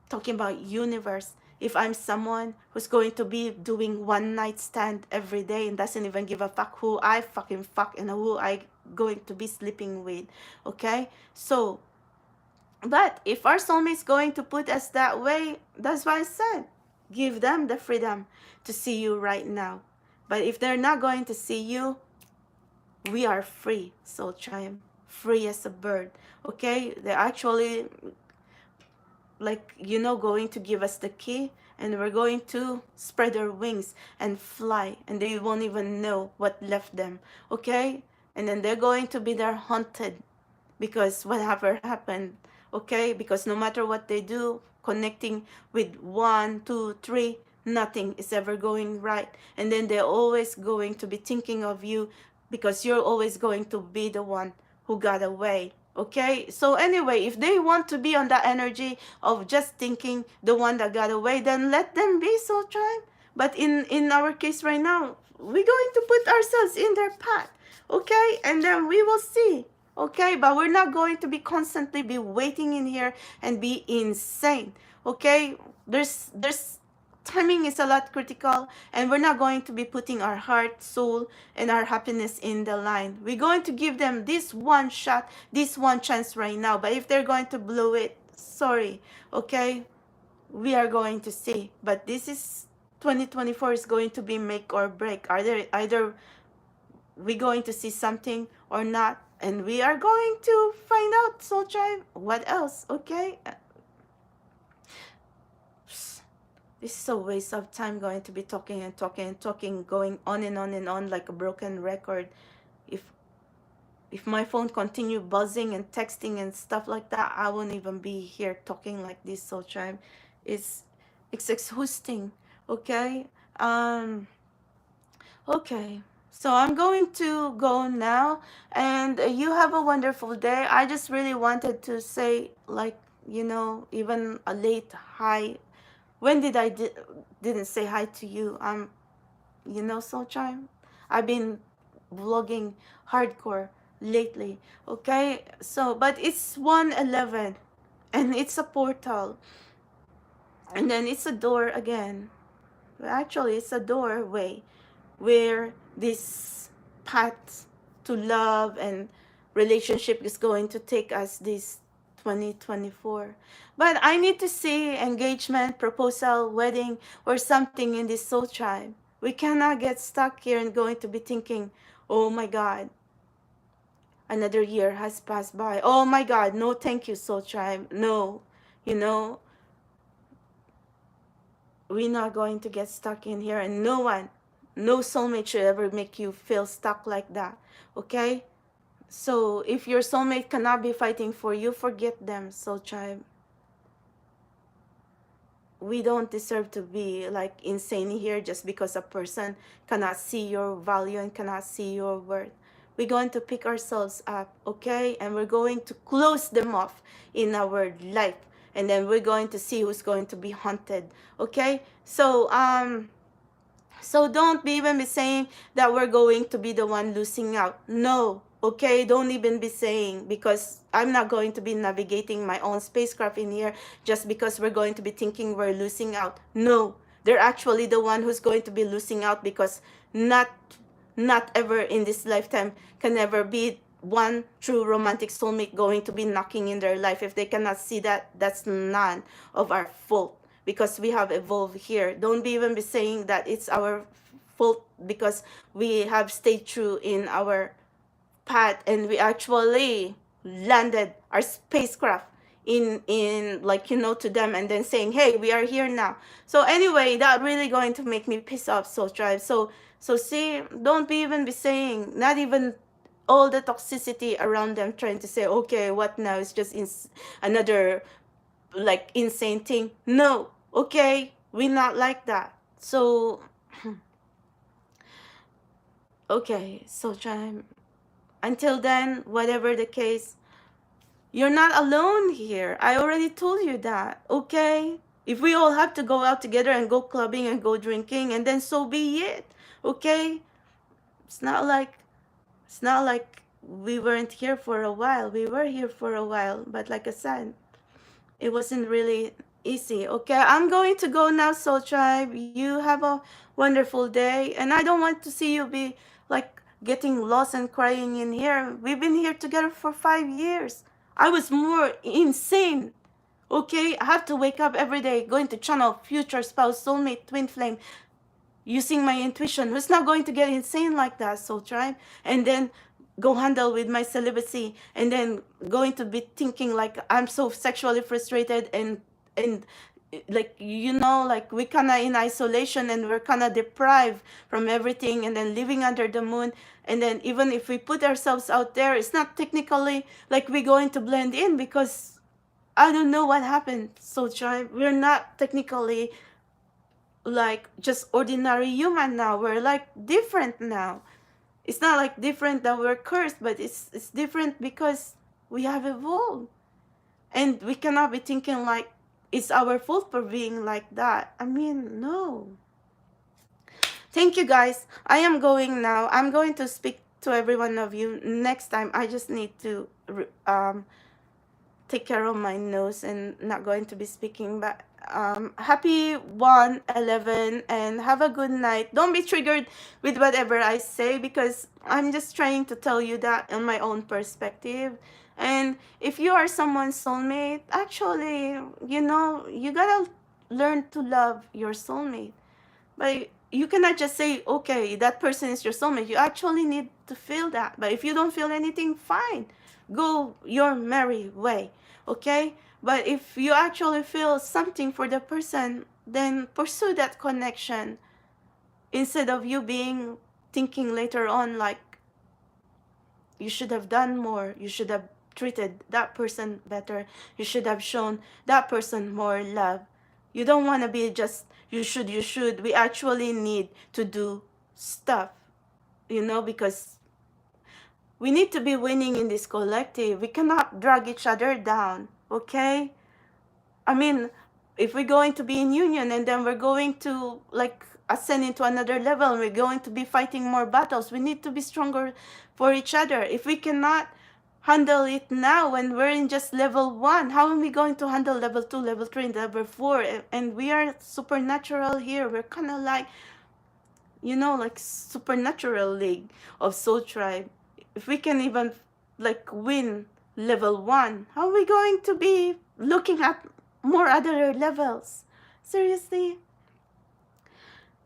talking about universe, if I'm someone who's going to be doing one night stand every day and doesn't even give a fuck who I fucking fuck and who I going to be sleeping with. Okay, so but if our soulmate's going to put us that way, that's why I said give them the freedom to see you right now. But if they're not going to see you, we are free, soul tribe, free as a bird. Okay, they're actually like, going to give us the key, and we're going to spread our wings and fly, and they won't even know what left them. Okay, and then they're going to be there haunted, because whatever happened. Okay, because no matter what they do, connecting with 1 2 3, nothing is ever going right, and then they're always going to be thinking of you, because you're always going to be the one who got away. Okay, so anyway, if they want to be on that energy of just thinking the one that got away, then let them be, so try. But in our case right now, we're going to put ourselves in their path. Okay, and then we will see. Okay, but we're not going to be constantly be waiting in here and be insane. Okay, there's timing is a lot critical, and we're not going to be putting our heart, soul, and our happiness in the line. We're going to give them this one shot, this one chance right now. But if they're going to blow it, sorry. Okay, we are going to see. But this is 2024 is going to be make or break. Either we going to see something or not, and we are going to find out, soul tribe, what else. Okay, this is a waste of time going to be talking and talking and talking, going on and on and on like a broken record. If my phone continue buzzing and texting and stuff like that, I won't even be here talking like this, soul tribe. It's exhausting. Okay, okay, so I'm going to go now, and you have a wonderful day. I just really wanted to say, like, even a late hi. When did I didn't say hi to you? Soul charm. I've been vlogging hardcore lately. Okay, so but it's 1:11, and it's a portal, and then it's a door again. Well, actually, it's a doorway where this path to love and relationship is going to take us this 2024. But I need to see engagement, proposal, wedding, or something in this soul tribe. We cannot get stuck here and going to be thinking, oh my God, another year has passed by. Oh my God, no thank you, soul tribe. No, you know, we're not going to get stuck in here, and no soulmate should ever make you feel stuck like that. Okay, so if your soulmate cannot be fighting for you, forget them, soul tribe. We don't deserve to be like insane here just because a person cannot see your value and cannot see your worth. We're going to pick ourselves up, okay, and we're going to close them off in our life, and then we're going to see who's going to be haunted. Okay, so don't be even be saying that we're going to be the one losing out. No, Okay, don't even be saying, because I'm not going to be navigating my own spacecraft in here just because we're going to be thinking we're losing out. No, they're actually the one who's going to be losing out, because not not ever in this lifetime can ever be one true romantic soulmate going to be knocking in their life. If they cannot see that, that's none of our fault, because we have evolved here. Don't be even be saying that it's our fault because we have stayed true in our path, and we actually landed our spacecraft in like, to them, and then saying, hey, we are here now. So anyway, that really going to make me piss off Soul Tribe. So see, don't be even be saying, not even all the toxicity around them trying to say, okay, what now, it's just another like insane thing. No, okay, we're not like that. So okay, so Tribe, until then, whatever the case, you're not alone here. I already told you that, okay? If we all have to go out together and go clubbing and go drinking, and then so be it, okay? It's not like we weren't here for a while. We were here for a while, but like I said, it wasn't really easy. Okay, I'm going to go now, Soul Tribe. You have a wonderful day, and I don't want to see you be like getting lost and crying in here. We've been here together for 5 years. I was more insane. Okay, I have to wake up every day going to channel future spouse, soulmate, twin flame, using my intuition. Who's not going to get insane like that, Soul Tribe? And then go handle with my celibacy, and then going to be thinking like I'm so sexually frustrated, and like, like we kind of in isolation, and we're kind of deprived from everything, and then living under the moon. And then even if we put ourselves out there, it's not technically like we're going to blend in, because I don't know what happened. So Tribe, we're not technically like just ordinary human now. We're like different now. It's not like different that we're cursed, but it's different because we have evolved. And we cannot be thinking like it's our fault for being like that. I mean, no. Thank you, guys. I am going now. I'm going to speak to every one of you next time. I just need to take care of my nose and not going to be speaking. But happy 1/11 and have a good night. Don't be triggered with whatever I say, because I'm just trying to tell you that in my own perspective. And if you are someone's soulmate, actually, you gotta learn to love your soulmate. But you cannot just say, okay, that person is your soulmate. You actually need to feel that. But if you don't feel anything, fine. Go your merry way, okay? But if you actually feel something for the person, then pursue that connection, instead of you being thinking later on like you should have done more, you should have treated that person better, you should have shown that person more love. You don't want to be just you should. We actually need to do stuff, because we need to be winning in this collective. We cannot drag each other down, okay? I mean, if we're going to be in union, and then we're going to like ascend into another level, and we're going to be fighting more battles, we need to be stronger for each other. If we cannot handle it now when we're in just level 1, how are we going to handle level 2, level 3, and level 4? And we are supernatural here. We're kind of like, like supernatural league of Soul Tribe. If we can even like win level 1, how are we going to be looking at more other levels? Seriously?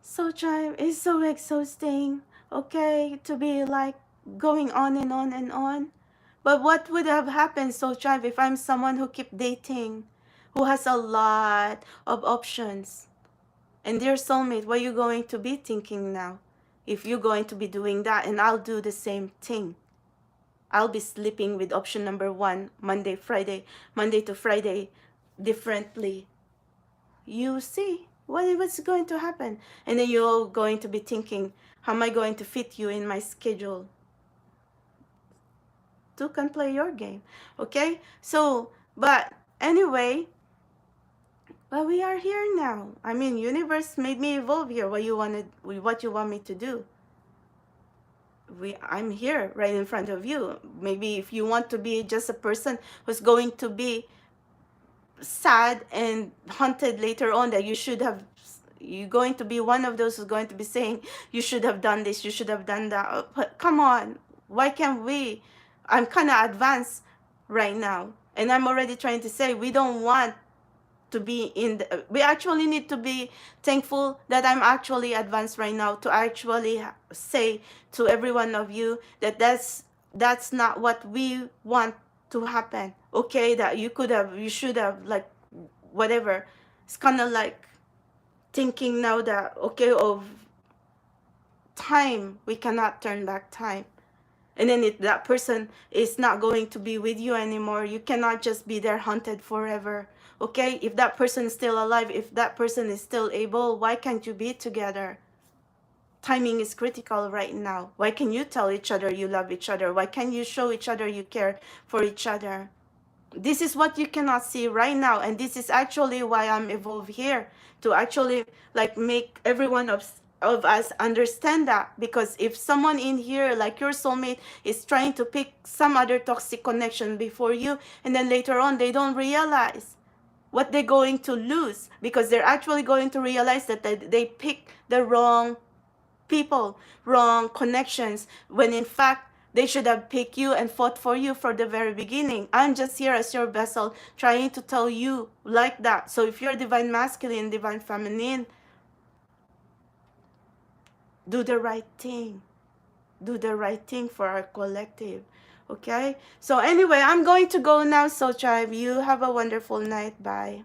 Soul Tribe is so exhausting, okay, to be like going on and on and on. But what would have happened, Soul Tribe, if I'm someone who keep dating, who has a lot of options? And dear soulmate, what are you going to be thinking now? If you're going to be doing that, and I'll do the same thing. I'll be sleeping with option number 1, Monday to Friday, differently. You see, what's going to happen? And then you're going to be thinking, how am I going to fit you in my schedule? Two can play your game, okay? So, but anyway, well, we are here now. I mean, universe made me evolve here. What you want me to do? I'm here right in front of you. Maybe if you want to be just a person who's going to be sad and haunted later on, that you should have, you're going to be one of those who's going to be saying you should have done this, you should have done that. But come on, why can't we? I'm kind of advanced right now, and I'm already trying to say we don't want to be in the, we actually need to be thankful that I'm actually advanced right now, to actually say to every one of you that that's not what we want to happen. Okay, that you could have, you should have, like, whatever. It's kind of like thinking now that, okay, of time, we cannot turn back time. And then if that person is not going to be with you anymore, you cannot just be there haunted forever. Okay, if that person is still alive, if that person is still able, why can't you be together? Timing is critical right now. Why can you tell each other you love each other? Why can you show each other you care for each other? This is what you cannot see right now, and this is actually why I'm evolved here, to actually like make every one of us understand that. Because if someone in here, like your soulmate, is trying to pick some other toxic connection before you, and then later on they don't realize what they're going to lose, because they're actually going to realize that they pick the wrong people, wrong connections, when in fact they should have picked you and fought for you for the very beginning. I'm just here as your vessel, trying to tell you like that. So if you're divine masculine, divine feminine, do the right thing. Do the right thing for our collective. Okay? So anyway, I'm going to go now. So tribe, you have a wonderful night. Bye.